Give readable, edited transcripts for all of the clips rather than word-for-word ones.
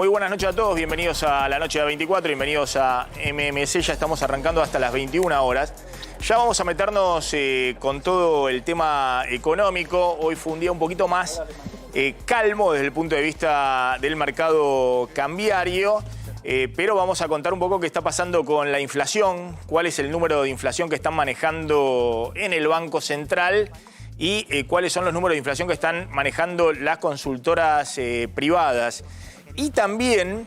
Muy buenas noches a todos, bienvenidos a la noche de 24, bienvenidos a MMC, ya estamos arrancando hasta las 21 horas. Ya vamos a meternos con todo el tema económico. Hoy fue un día un poquito más calmo desde el punto de vista del mercado cambiario, pero vamos a contar un poco qué está pasando con la inflación, cuál es el número de inflación que están manejando en el Banco Central y cuáles son los números de inflación que están manejando las consultoras privadas. Y también,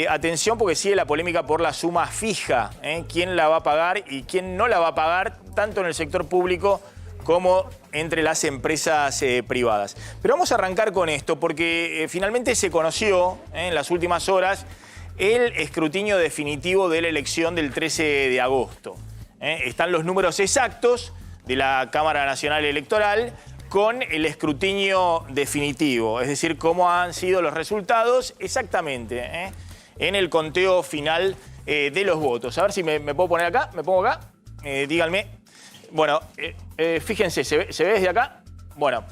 atención, porque sigue la polémica por la suma fija, quién la va a pagar y quién no la va a pagar, tanto en el sector público como entre las empresas privadas. Pero vamos a arrancar con esto, porque finalmente se conoció en las últimas horas el escrutinio definitivo de la elección del 13 de agosto. Están los números exactos de la Cámara Nacional Electoral con el escrutinio definitivo, es decir, cómo han sido los resultados exactamente en el conteo final de los votos. A ver si me puedo poner acá, me pongo acá, díganme. Bueno, fíjense, ¿se ve desde acá? Bueno,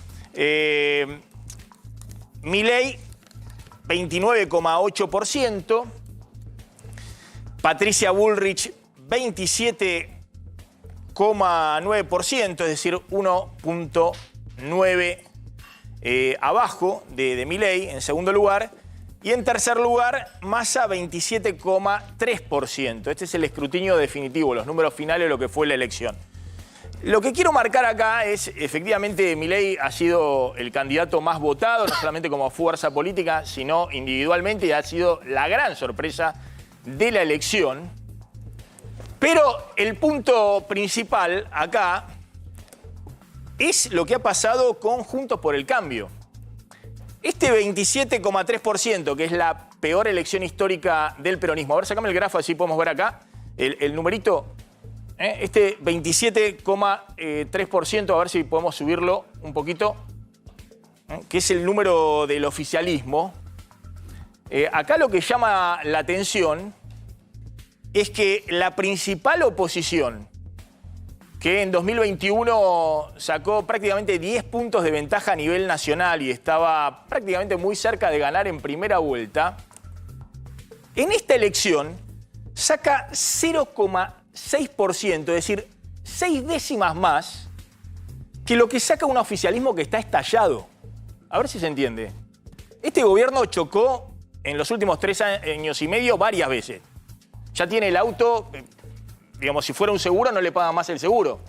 Milei, 29,8%, Patricia Bullrich, 27,9%, es decir, 1,9 abajo de Milei, en segundo lugar. Y en tercer lugar, Massa, 27,3%. Este es el escrutinio definitivo, los números finales de lo que fue la elección. Lo que quiero marcar acá es, efectivamente, Milei ha sido el candidato más votado, no solamente como fuerza política, sino individualmente, y ha sido la gran sorpresa de la elección. Pero el punto principal acá es lo que ha pasado con Juntos por el Cambio. Este 27,3%, que es la peor elección histórica del peronismo. A ver, sacame el grafo, así podemos ver acá el numerito. Este 27,3%, a ver si podemos subirlo un poquito, que es el número del oficialismo. Acá lo que llama la atención es que la principal oposición, que en 2021 sacó prácticamente 10 puntos de ventaja a nivel nacional y estaba prácticamente muy cerca de ganar en primera vuelta, en esta elección saca 0,6%, es decir, 6 décimas más que lo que saca un oficialismo que está estallado. A ver si se entiende. Este gobierno chocó en los últimos 3 años y medio varias veces. Ya tiene el auto, digamos, si fuera un seguro no le paga más el seguro,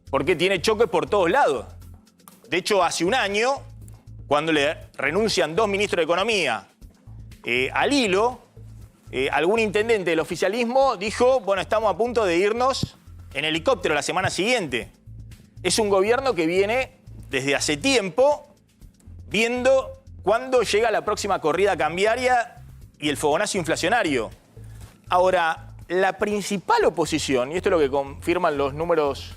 porque tiene choques por todos lados. De hecho, hace un año, cuando le renuncian 2 ministros de Economía al hilo, algún intendente del oficialismo dijo, bueno, estamos a punto de irnos en helicóptero la semana siguiente. Es un gobierno que viene desde hace tiempo viendo cuándo llega la próxima corrida cambiaria y el fogonazo inflacionario. Ahora, la principal oposición, y esto es lo que confirman los números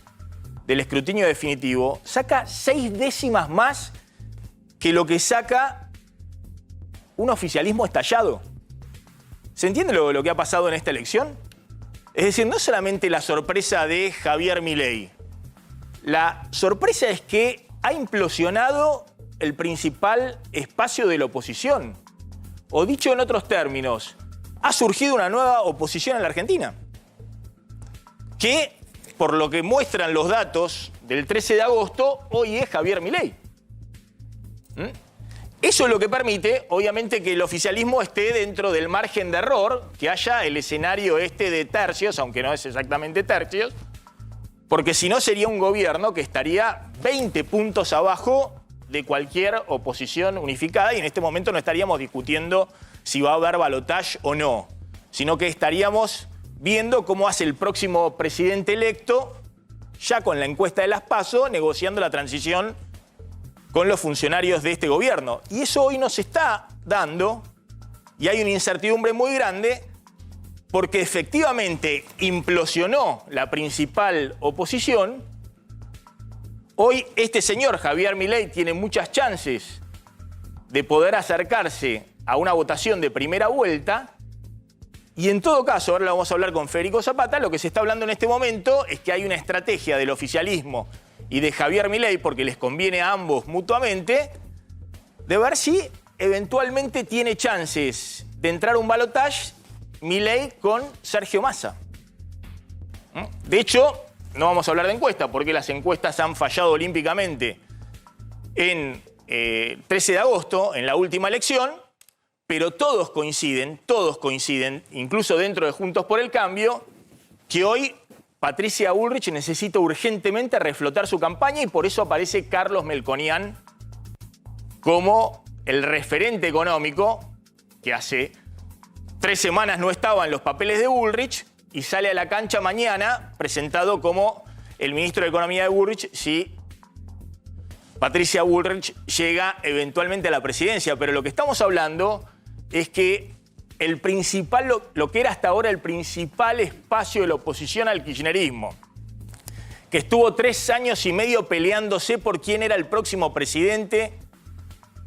del escrutinio definitivo, saca 6 décimas más que lo que saca un oficialismo estallado. ¿Se entiende lo que ha pasado en esta elección? Es decir, no solamente la sorpresa de Javier Milei, la sorpresa es que ha implosionado el principal espacio de la oposición. O dicho en otros términos, ha surgido una nueva oposición en la Argentina, que, por lo que muestran los datos del 13 de agosto, hoy es Javier Milei. Eso es lo que permite, obviamente, que el oficialismo esté dentro del margen de error, que haya el escenario de tercios, aunque no es exactamente tercios, porque si no sería un gobierno que estaría 20 puntos abajo de cualquier oposición unificada, y en este momento no estaríamos discutiendo si va a haber balotaje o no, sino que estaríamos viendo cómo hace el próximo presidente electo, ya con la encuesta de las PASO, negociando la transición con los funcionarios de este gobierno. Y eso hoy no se está dando, y hay una incertidumbre muy grande, porque efectivamente implosionó la principal oposición. Hoy este señor, Javier Milei, tiene muchas chances de poder acercarse a una votación de primera vuelta, y en todo caso, ahora lo vamos a hablar con Federico Zapata, lo que se está hablando en este momento es que hay una estrategia del oficialismo y de Javier Milei, porque les conviene a ambos mutuamente, de ver si eventualmente tiene chances de entrar a un balotaje Milei con Sergio Massa. De hecho, no vamos a hablar de encuestas, porque las encuestas han fallado olímpicamente en 13 de agosto, en la última elección, pero todos coinciden, incluso dentro de Juntos por el Cambio, que hoy Patricia Bullrich necesita urgentemente reflotar su campaña y por eso aparece Carlos Melconian como el referente económico que hace 3 semanas no estaba en los papeles de Bullrich y sale a la cancha mañana presentado como el ministro de Economía de Bullrich si Patricia Bullrich llega eventualmente a la presidencia. Pero lo que estamos hablando es que el principal, lo que era hasta ahora el principal espacio de la oposición al kirchnerismo, que estuvo 3 años y medio peleándose por quién era el próximo presidente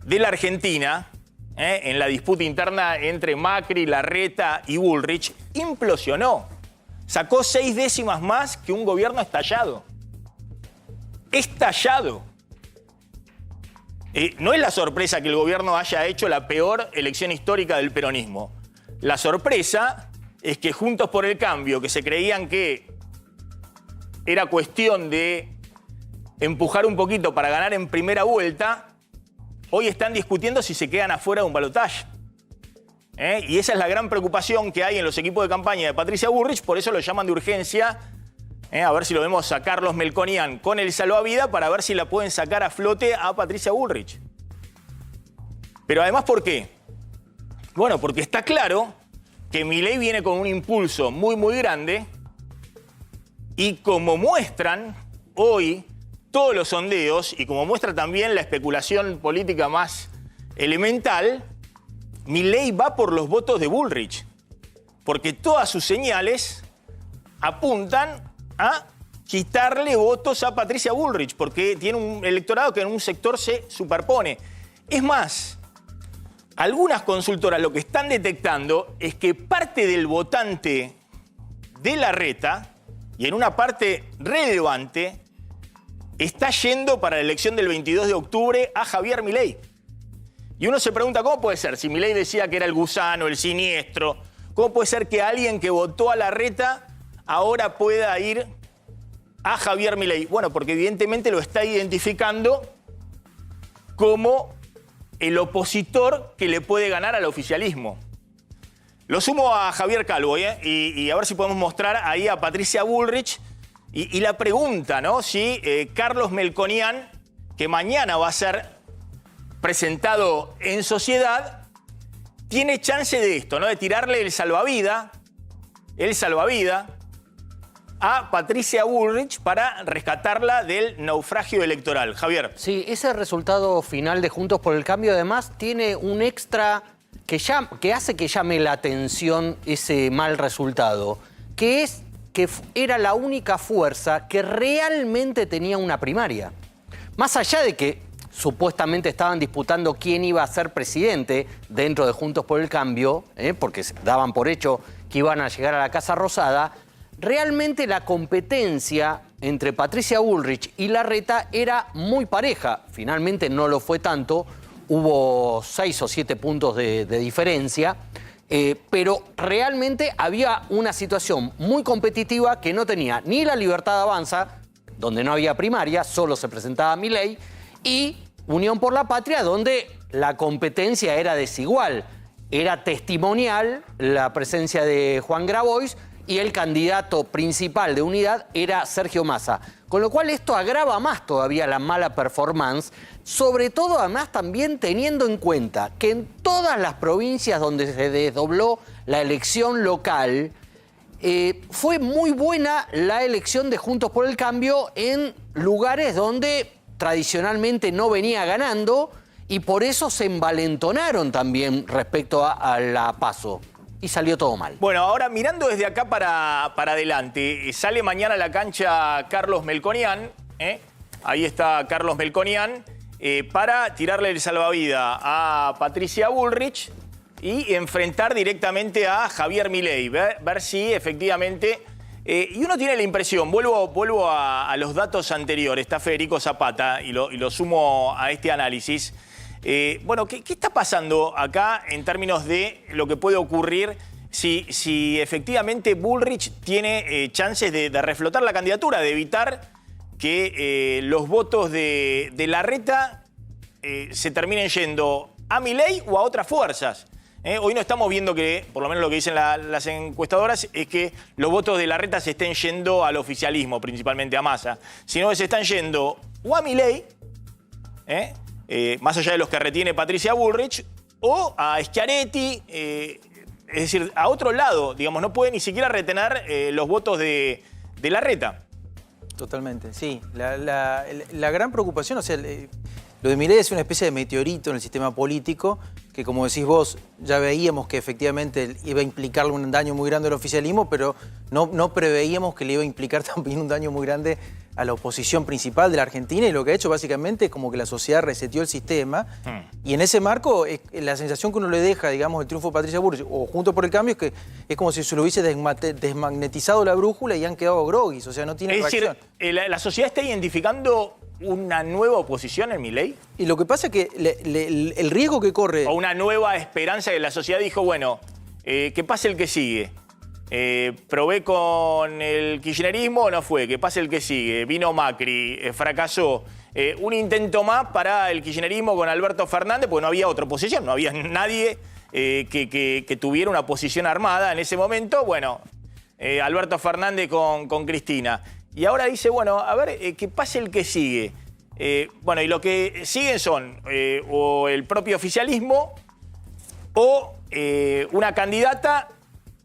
de la Argentina, en la disputa interna entre Macri, Larreta y Bullrich, implosionó. Sacó 6 décimas más que un gobierno estallado. Estallado. No es la sorpresa que el gobierno haya hecho la peor elección histórica del peronismo. La sorpresa es que Juntos por el Cambio, que se creían que era cuestión de empujar un poquito para ganar en primera vuelta, hoy están discutiendo si se quedan afuera de un balotaje. Y esa es la gran preocupación que hay en los equipos de campaña de Patricia Bullrich, por eso lo llaman de urgencia. A ver si lo vemos a Carlos Melconian con el salvavidas para ver si la pueden sacar a flote a Patricia Bullrich. Pero además, ¿por qué? Bueno, porque está claro que Milei viene con un impulso muy, muy grande y como muestran hoy todos los sondeos y como muestra también la especulación política más elemental, Milei va por los votos de Bullrich, porque todas sus señales apuntan a quitarle votos a Patricia Bullrich, porque tiene un electorado que en un sector se superpone. Es más, algunas consultoras lo que están detectando es que parte del votante de Larreta, y en una parte relevante, está yendo para la elección del 22 de octubre a Javier Milei. Y uno se pregunta, ¿cómo puede ser? Si Milei decía que era el gusano, el siniestro, ¿cómo puede ser que alguien que votó a Larreta ahora pueda ir a Javier Milei? Bueno, porque evidentemente lo está identificando como el opositor que le puede ganar al oficialismo. Lo sumo a Javier Calvo, y a ver si podemos mostrar ahí a Patricia Bullrich. Y la pregunta, ¿no? Si Carlos Melconian, que mañana va a ser presentado en sociedad, tiene chance de esto, ¿no? De tirarle el salvavidas a Patricia Bullrich para rescatarla del naufragio electoral. Javier. Sí, ese resultado final de Juntos por el Cambio además tiene un extra que hace que llame la atención ese mal resultado, que es que era la única fuerza que realmente tenía una primaria. Más allá de que supuestamente estaban disputando quién iba a ser presidente dentro de Juntos por el Cambio, porque daban por hecho que iban a llegar a la Casa Rosada, realmente la competencia entre Patricia Bullrich y Larreta era muy pareja. Finalmente no lo fue tanto, hubo 6 o 7 puntos de diferencia, pero realmente había una situación muy competitiva que no tenía ni la Libertad Avanza, donde no había primaria, solo se presentaba Milei, y Unión por la Patria, donde la competencia era desigual. Era testimonial la presencia de Juan Grabois y el candidato principal de Unidad era Sergio Massa. Con lo cual esto agrava más todavía la mala performance, sobre todo además también teniendo en cuenta que en todas las provincias donde se desdobló la elección local, fue muy buena la elección de Juntos por el Cambio en lugares donde tradicionalmente no venía ganando y por eso se envalentonaron también respecto a la PASO. Y salió todo mal. Bueno, ahora mirando desde acá para adelante, sale mañana a la cancha Carlos Melconian, ahí está Carlos Melconian, para tirarle el salvavidas a Patricia Bullrich y enfrentar directamente a Javier Milei, ver si efectivamente... y uno tiene la impresión, vuelvo a los datos anteriores, está Federico Zapata y lo sumo a este análisis, Bueno, ¿qué está pasando acá en términos de lo que puede ocurrir si efectivamente Bullrich tiene chances de reflotar la candidatura, de evitar que los votos de Larreta se terminen yendo a Milei o a otras fuerzas? Hoy no estamos viendo que, por lo menos lo que dicen las encuestadoras, es que los votos de Larreta se estén yendo al oficialismo, principalmente a Massa, sino que se están yendo o a Milei, más allá de los que retiene Patricia Bullrich, o a Schiaretti, es decir, a otro lado, digamos, no puede ni siquiera retener los votos de Larreta. Totalmente, sí. La gran preocupación, o sea, lo de Milei es una especie de meteorito en el sistema político que, como decís vos, ya veíamos que efectivamente iba a implicarle un daño muy grande al oficialismo, pero no preveíamos que le iba a implicar también un daño muy grande a la oposición principal de la Argentina, y lo que ha hecho básicamente es como que la sociedad reseteó el sistema. Y en ese marco, la sensación que uno le deja, digamos, el triunfo de Patricia Bullrich o Juntos por el Cambio, es que es como si se lo hubiese desmagnetizado la brújula y han quedado groguis, o sea, no tiene reacción. Es decir, la sociedad está identificando una nueva oposición en Milei. Y lo que pasa es que el riesgo que corre... O una nueva esperanza que la sociedad dijo, bueno, que pase el que sigue. Probé con el kirchnerismo, no fue, que pase el que sigue. Vino Macri, fracasó. Un intento más para el kirchnerismo con Alberto Fernández, porque no había otra oposición, no había nadie que tuviera una posición armada en ese momento. Bueno, Alberto Fernández con Cristina. Y ahora dice, bueno, a ver, que pase el que sigue. Bueno, y lo que siguen son o el propio oficialismo o una candidata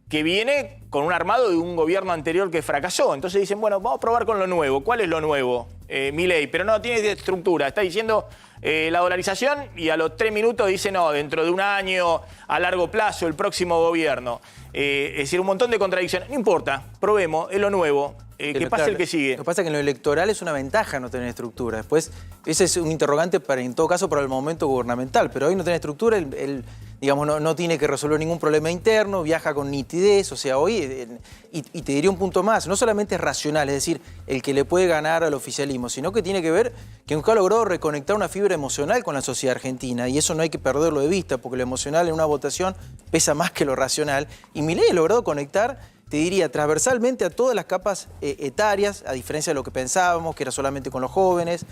que viene con un armado de un gobierno anterior que fracasó. Entonces dicen, bueno, vamos a probar con lo nuevo. ¿Cuál es lo nuevo? Milei, pero no tiene estructura. Está diciendo la dolarización y a los 3 minutos dice, no, dentro de un año, a largo plazo, el próximo gobierno. Es decir, un montón de contradicciones. No importa, probemos, es lo nuevo. Que pase el que sigue. Lo que pasa es que en lo electoral es una ventaja no tener estructura. Después, ese es un interrogante en todo caso para el momento gubernamental. Pero hoy no tiene estructura, digamos, no tiene que resolver ningún problema interno, viaja con nitidez. O sea, hoy, y te diría un punto más, no solamente es racional, es decir, el que le puede ganar al oficialismo, sino que tiene que ver que nunca ha logrado reconectar una fibra emocional con la sociedad argentina. Y eso no hay que perderlo de vista, porque lo emocional en una votación pesa más que lo racional. Y Milei ha logrado conectar, te diría, transversalmente a todas las capas etarias, a diferencia de lo que pensábamos, que era solamente con los jóvenes.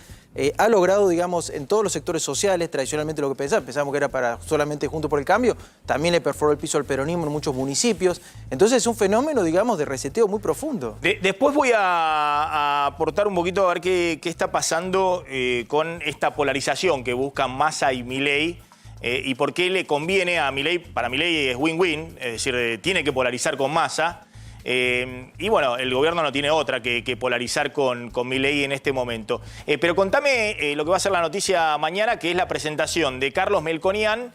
Ha logrado, digamos, en todos los sectores sociales, tradicionalmente lo que pensábamos que era para solamente Juntos por el Cambio, también le perforó el piso al peronismo en muchos municipios. Entonces es un fenómeno, digamos, de reseteo muy profundo. Después voy a aportar un poquito a ver qué está pasando con esta polarización que buscan Massa y Milei. Y por qué le conviene a Milei. Para Milei es win-win, es decir, tiene que polarizar con Massa. Y bueno, el gobierno no tiene otra que polarizar con Milei en este momento. Pero contame lo que va a ser la noticia mañana, que es la presentación de Carlos Melconian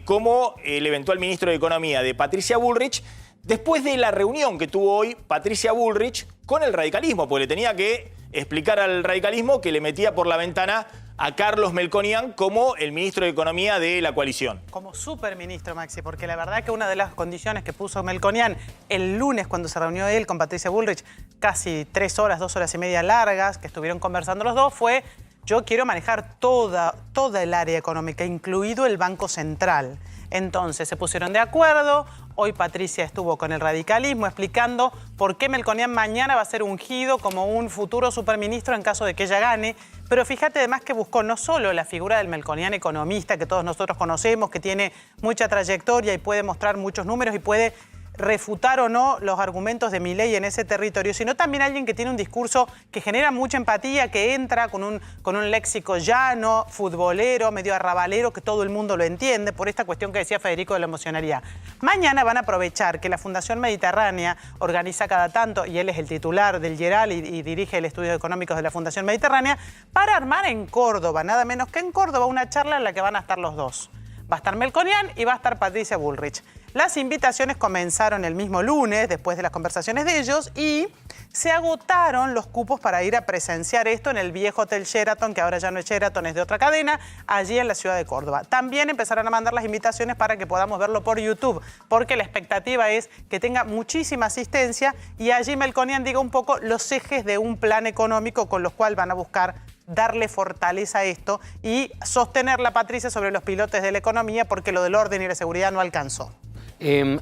como el eventual ministro de Economía de Patricia Bullrich, después de la reunión que tuvo hoy Patricia Bullrich con el radicalismo, porque le tenía que explicar al radicalismo que le metía por la ventana a Carlos Melconian como el ministro de Economía de la coalición. Como superministro, Maxi, porque la verdad que una de las condiciones que puso Melconian el lunes cuando se reunió él con Patricia Bullrich, casi 3 horas, 2 horas y media largas, que estuvieron conversando los dos, fue: yo quiero manejar toda el área económica, incluido el Banco Central. Entonces se pusieron de acuerdo. Hoy Patricia estuvo con el radicalismo explicando por qué Melconian mañana va a ser ungido como un futuro superministro en caso de que ella gane. Pero fíjate además que buscó no solo la figura del Melconian economista que todos nosotros conocemos, que tiene mucha trayectoria y puede mostrar muchos números y puede refutar o no los argumentos de Milei en ese territorio, sino también alguien que tiene un discurso que genera mucha empatía, que entra con un léxico llano, futbolero, medio arrabalero, que todo el mundo lo entiende, por esta cuestión que decía Federico de la emocionalidad. Mañana van a aprovechar que la Fundación Mediterránea organiza cada tanto, y él es el titular del Yeral y dirige el estudio económicos de la Fundación Mediterránea, para armar en Córdoba, nada menos que en Córdoba, una charla en la que van a estar los dos. Va a estar Melconian y va a estar Patricia Bullrich. Las invitaciones comenzaron el mismo lunes, después de las conversaciones de ellos, y se agotaron los cupos para ir a presenciar esto en el viejo Hotel Sheraton, que ahora ya no es Sheraton, es de otra cadena, allí en la ciudad de Córdoba. También empezaron a mandar las invitaciones para que podamos verlo por YouTube, porque la expectativa es que tenga muchísima asistencia y allí Melconian diga un poco los ejes de un plan económico con los cuales van a buscar darle fortaleza a esto y sostenerla, Patricia, sobre los pilotes de la economía, porque lo del orden y la seguridad no alcanzó.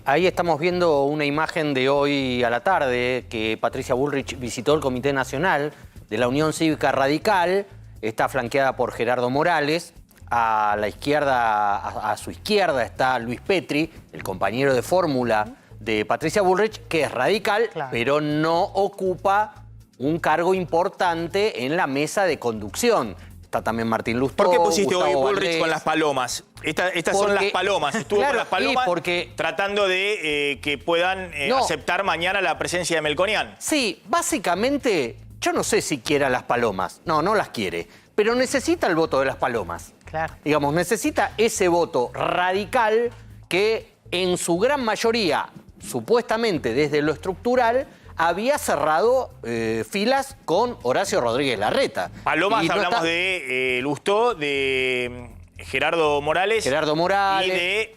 Ahí estamos viendo una imagen de hoy a la tarde que Patricia Bullrich visitó el Comité Nacional de la Unión Cívica Radical. Está flanqueada por Gerardo Morales. A la izquierda, a su izquierda está Luis Petri, el compañero de fórmula de Patricia Bullrich, que es radical, claro, pero no ocupa un cargo importante en la mesa de conducción. Está también Martín Lustó. ¿Por qué pusiste hoy Gustavo Bullrich Valdés con las palomas? Estas son las palomas. Estuvo claro, con las palomas porque, tratando de que puedan aceptar mañana la presencia de Melconian. Sí, básicamente, yo no sé si quiera las palomas. No, no las quiere. Pero necesita el voto de las palomas. Claro. Digamos, necesita ese voto radical que en su gran mayoría, supuestamente desde lo estructural, había cerrado filas con Horacio Rodríguez Larreta. Palomas, hablamos de Lustó, de Gerardo Morales. Gerardo Morales. Y de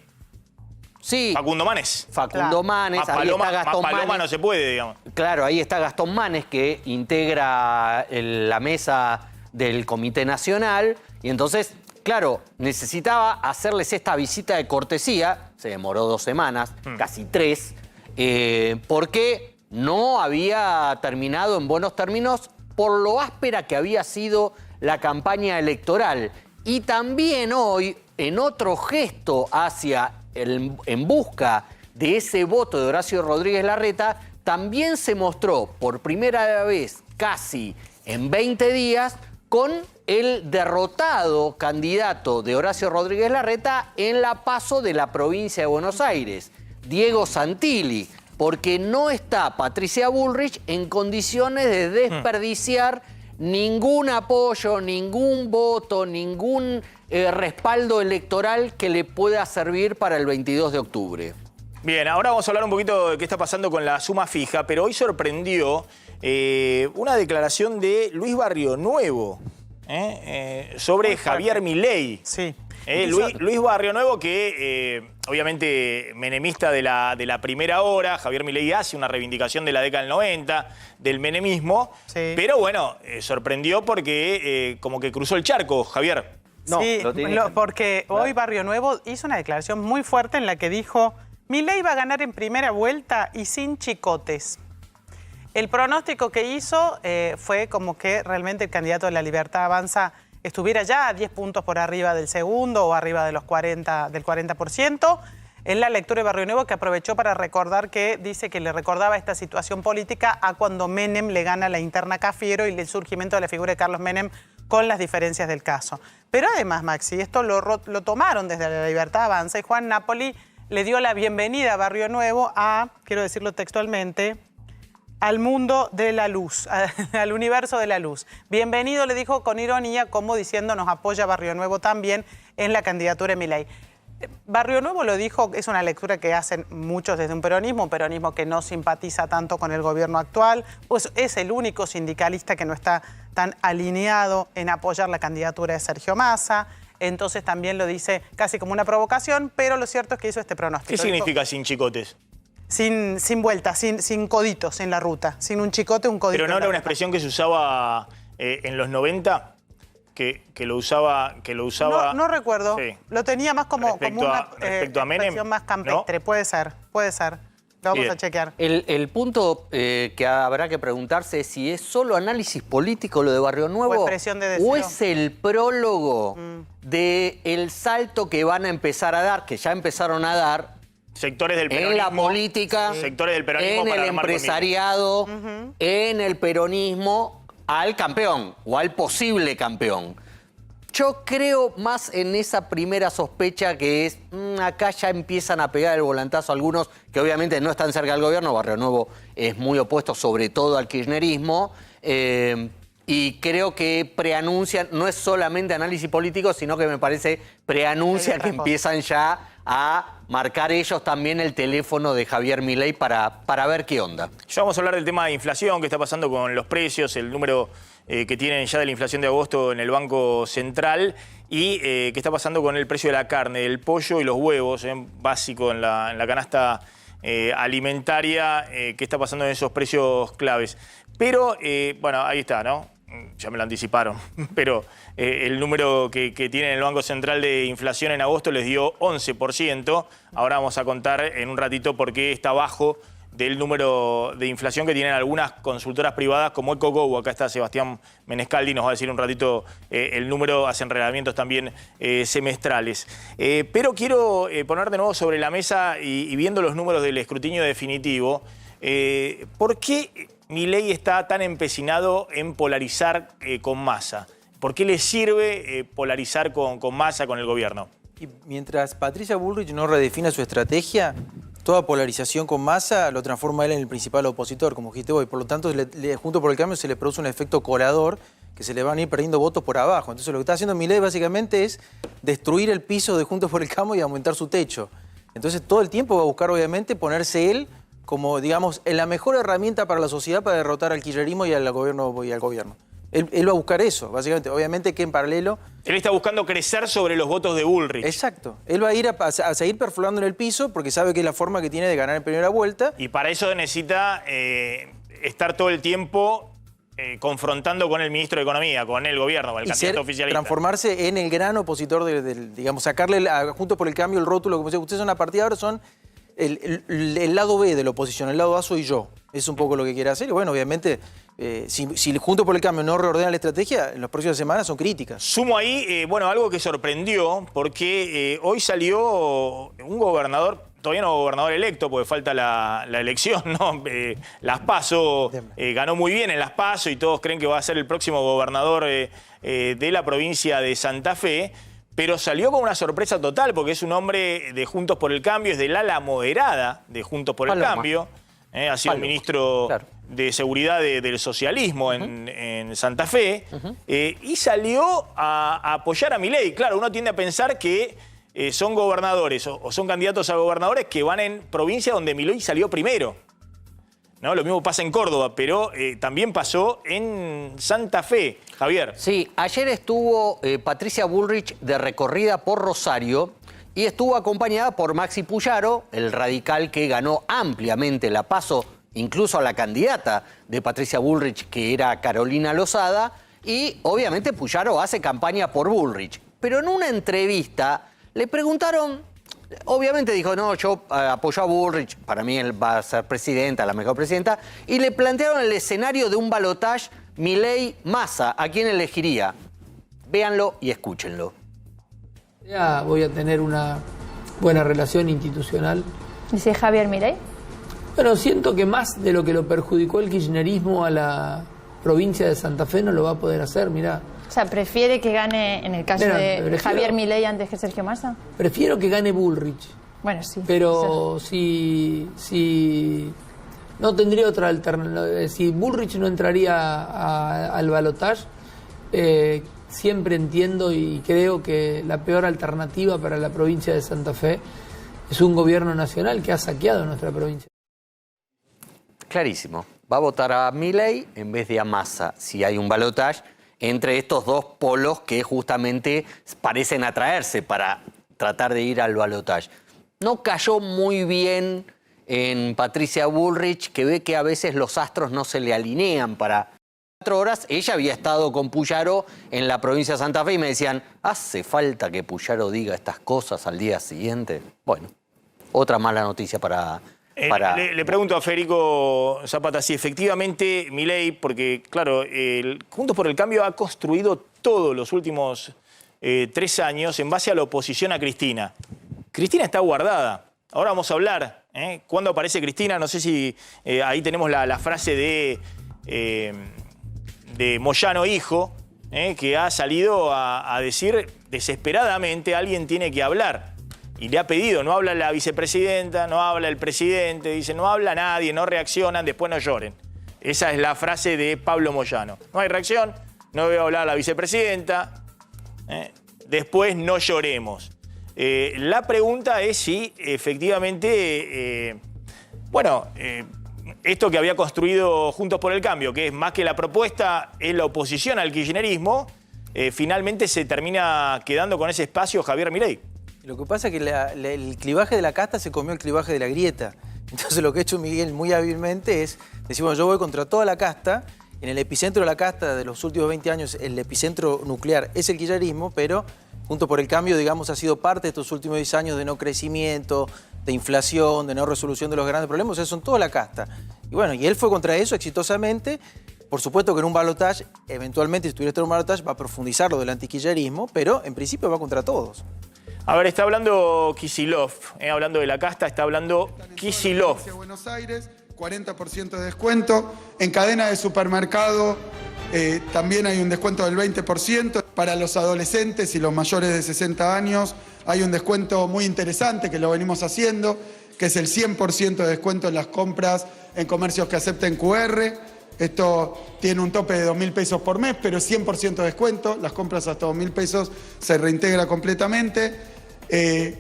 sí, Facundo Manes. Facundo Claro. Manes. Más Ahí paloma, está Gastón más paloma Manes. no se puede, digamos. Claro, ahí está Gastón Manes, que integra la mesa del Comité Nacional. Y entonces, claro, necesitaba hacerles esta visita de cortesía. Se demoró 2 semanas, casi 3, porque no había terminado en buenos términos por lo áspera que había sido la campaña electoral. Y también hoy, en otro gesto en busca de ese voto de Horacio Rodríguez Larreta, también se mostró por primera vez casi en 20 días con el derrotado candidato de Horacio Rodríguez Larreta en la PASO de la provincia de Buenos Aires, Diego Santilli, porque no está Patricia Bullrich en condiciones de desperdiciar ningún apoyo, ningún voto, ningún respaldo electoral que le pueda servir para el 22 de octubre. Bien, ahora vamos a hablar un poquito de qué está pasando con la suma fija, pero hoy sorprendió una declaración de Luis Barrionuevo sobre Javier Milei. Sí. Luis Barrionuevo, que obviamente menemista de la primera hora. Javier Milei hace una reivindicación de la década del 90, del menemismo. Sí. Pero bueno, sorprendió porque como que cruzó el charco, Javier. No, sí, lo tiene- porque hoy Barrionuevo hizo una declaración muy fuerte en la que dijo: Milei va a ganar en primera vuelta y sin chicotes. El pronóstico que hizo fue como que realmente el candidato de La Libertad Avanza estuviera ya a 10 puntos por arriba del segundo o arriba de del 40%. En la lectura de Barrionuevo, que aprovechó para recordar que dice que le recordaba esta situación política a cuando Menem le gana la interna Cafiero y el surgimiento de la figura de Carlos Menem con las diferencias del caso. Pero además, Maxi, esto lo tomaron desde La Libertad Avanza y Juan Napoli le dio la bienvenida a Barrionuevo a, quiero decirlo textualmente, al mundo de la luz, al universo de la luz. Bienvenido, le dijo con ironía, como diciendo nos apoya Barrionuevo también en la candidatura de Milei. Barrionuevo lo dijo, es una lectura que hacen muchos desde un peronismo que no simpatiza tanto con el gobierno actual, pues es el único sindicalista que no está tan alineado en apoyar la candidatura de Sergio Massa. Entonces también lo dice casi como una provocación, pero lo cierto es que hizo este pronóstico. ¿Qué significa sin chicotes? Sin vuelta, sin coditos en la ruta, sin un chicote, un codito. Pero no era una expresión que se usaba en los 90, que lo usaba... No recuerdo. Sí. Lo tenía más como una respecto a Menem, expresión más campestre. ¿no? Puede ser. Lo vamos Bien. a chequear. El punto que habrá que preguntarse es si es solo análisis político lo de Barrionuevo O expresión de deseo. o es el prólogo del salto que van a empezar a dar, que ya empezaron a dar Sectores del peronismo. en la política, Sectores del peronismo en para el armar empresariado, en el peronismo, al campeón o al posible campeón. Yo creo más en esa primera sospecha que es, acá ya empiezan a pegar el volantazo algunos que obviamente no están cerca del gobierno. Barrionuevo es muy opuesto sobre todo al kirchnerismo. Y creo que preanuncian, no es solamente análisis político, sino que me parece preanuncian que empiezan ya a marcar ellos también el teléfono de Javier Milei para ver qué onda. Ya vamos a hablar del tema de inflación, qué está pasando con los precios, el número que tienen ya de la inflación de agosto en el Banco Central y qué está pasando con el precio de la carne, del pollo y los huevos, básico en la canasta alimentaria, qué está pasando en esos precios claves. Pero, bueno, ahí está, ¿no? ya me lo anticiparon, pero el número que tiene el Banco Central de inflación en agosto les dio 11%. Ahora vamos a contar en un ratito por qué está bajo del número de inflación que tienen algunas consultoras privadas como EcoGo. Acá está Sebastián Menescaldi, nos va a decir un ratito el número, hacen relevamientos también semestrales. Pero quiero poner de nuevo sobre la mesa y viendo los números del escrutinio definitivo, ¿por qué Milei está tan empecinado en polarizar con Massa? ¿Por qué le sirve polarizar con Massa, con el gobierno? Y mientras Patricia Bullrich no redefina su estrategia, toda polarización con Massa lo transforma a él en el principal opositor, como dijiste vos. Por lo tanto, Juntos por el Cambio se le produce un efecto colador que se le van a ir perdiendo votos por abajo. Entonces, lo que está haciendo Milei básicamente es destruir el piso de Juntos por el Cambio y aumentar su techo. Entonces, todo el tiempo va a buscar, obviamente, ponerse él como, digamos, en la mejor herramienta para la sociedad para derrotar al kirchnerismo y al gobierno. Él va a buscar eso, básicamente. Obviamente que en paralelo... Él está buscando crecer sobre los votos de Bullrich. Exacto. Él va a ir a seguir perfilando en el piso porque sabe que es la forma que tiene de ganar en primera vuelta. Y para eso necesita estar todo el tiempo confrontando con el ministro de Economía, con el gobierno, con el candidato oficialista. Transformarse en el gran opositor, digamos, sacarle Juntos por el Cambio el rótulo. Como ustedes son a partir de ahora, son el lado B de la oposición, el lado A soy yo. Es un poco lo que quiere hacer. Y bueno, obviamente... si Juntos por el Cambio no reordena la estrategia, en las próximas semanas son críticas. Sumo ahí, bueno, algo que sorprendió, porque hoy salió un gobernador, todavía no gobernador electo, porque falta la elección, ¿no? Las PASO ganó muy bien en las PASO y todos creen que va a ser el próximo gobernador de la provincia de Santa Fe, pero salió con una sorpresa total, porque es un hombre de Juntos por el Cambio, es del ala moderada de Juntos por el Cambio. Ha sido ministro de Seguridad del socialismo en Santa Fe, y salió a apoyar a Milei. Claro, uno tiende a pensar que son gobernadores o son candidatos a gobernadores que van en provincia donde Milei salió primero, ¿no? Lo mismo pasa en Córdoba, pero también pasó en Santa Fe. Javier. Sí, ayer estuvo Patricia Bullrich de recorrida por Rosario, y estuvo acompañada por Maxi Puyaro, el radical que ganó ampliamente la PASO, incluso a la candidata de Patricia Bullrich, que era Carolina Lozada, y obviamente Puyaro hace campaña por Bullrich. Pero en una entrevista le preguntaron, obviamente dijo, no, yo apoyo a Bullrich, para mí él va a ser presidenta, la mejor presidenta, y le plantearon el escenario de un balotaje Milei-Massa, ¿a quién elegiría? Véanlo y escúchenlo. Voy a tener una buena relación institucional. ¿Dice Javier Milei? Bueno, siento que más de lo que lo perjudicó el kirchnerismo a la provincia de Santa Fe no lo va a poder hacer, mirá. O sea, ¿prefiere que gane, en el caso de Javier Milei, antes que Sergio Massa? Prefiero que gane Bullrich. Bueno, sí. Pero si no tendría otra alternativa, si Bullrich no entraría al balotaje, siempre entiendo y creo que la peor alternativa para la provincia de Santa Fe es un gobierno nacional que ha saqueado nuestra provincia. Clarísimo. Va a votar a Milei en vez de a Massa si hay un balotaje entre estos dos polos que justamente parecen atraerse para tratar de ir al balotaje. No cayó muy bien en Patricia Bullrich, que ve que a veces los astros no se le alinean para 4 horas. Ella había estado con Puyaro en la provincia de Santa Fe y me decían, ¿hace falta que Puyaro diga estas cosas al día siguiente? Bueno, otra mala noticia para... Le pregunto a Federico Zapata si efectivamente Milei, porque claro, Juntos por el Cambio ha construido todos los últimos 3 años en base a la oposición a Cristina. Cristina está guardada. Ahora vamos a hablar. ¿Cuándo aparece Cristina? No sé si ahí tenemos la frase de Moyano hijo, que ha salido a decir desesperadamente alguien tiene que hablar. Y le ha pedido, no habla la vicepresidenta, no habla el presidente, dice no habla nadie, no reaccionan, después no lloren. Esa es la frase de Pablo Moyano. No hay reacción, no veo hablar la vicepresidenta, después no lloremos. La pregunta es si efectivamente, esto que había construido Juntos por el Cambio, que es más que la propuesta, es la oposición al kirchnerismo, finalmente se termina quedando con ese espacio Javier Milei. Lo que pasa es que el clivaje de la casta se comió el clivaje de la grieta. Entonces lo que ha hecho Miguel muy hábilmente es decir, bueno, yo voy contra toda la casta en el epicentro de la casta de los últimos 20 años, el epicentro nuclear es el kirchnerismo, pero Juntos por el Cambio, digamos, ha sido parte de estos últimos 10 años de no crecimiento, de inflación, de no resolución de los grandes problemas, o sea, son toda la casta. Y bueno, y él fue contra eso exitosamente. Por supuesto que en un balotaje, eventualmente, si tuviera un balotaje, va a profundizar lo del antikirchnerismo, pero en principio va contra todos. A ver, está hablando Kicillof, hablando de la casta, está hablando Kicillof. Buenos Aires, 40% de descuento. En cadena de supermercado también hay un descuento del 20%. Para los adolescentes y los mayores de 60 años hay un descuento muy interesante que lo venimos haciendo, que es el 100% de descuento en las compras en comercios que acepten QR. Esto tiene un tope de 2.000 pesos por mes, pero es 100% de descuento. Las compras hasta 2.000 pesos se reintegra completamente.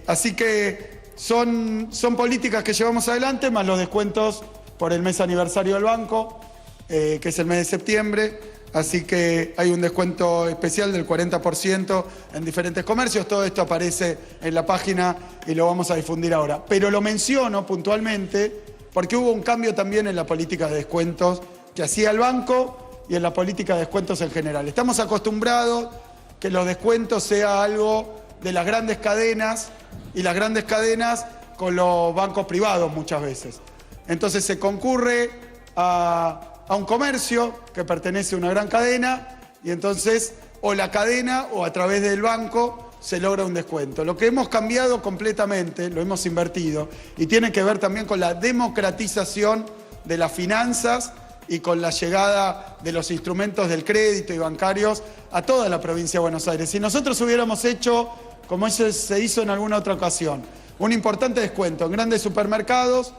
Así que son políticas que llevamos adelante, más los descuentos por el mes aniversario del banco, que es el mes de septiembre. Así que hay un descuento especial del 40% en diferentes comercios. Todo esto aparece en la página y lo vamos a difundir ahora. Pero lo menciono puntualmente porque hubo un cambio también en la política de descuentos que hacía el banco y en la política de descuentos en general. Estamos acostumbrados que los descuentos sea algo de las grandes cadenas y las grandes cadenas con los bancos privados muchas veces. Entonces se concurre a un comercio que pertenece a una gran cadena y entonces o la cadena o a través del banco se logra un descuento. Lo que hemos cambiado completamente, lo hemos invertido y tiene que ver también con la democratización de las finanzas y con la llegada de los instrumentos del crédito y bancarios a toda la provincia de Buenos Aires. Si nosotros hubiéramos hecho, como eso se hizo en alguna otra ocasión, un importante descuento en grandes supermercados,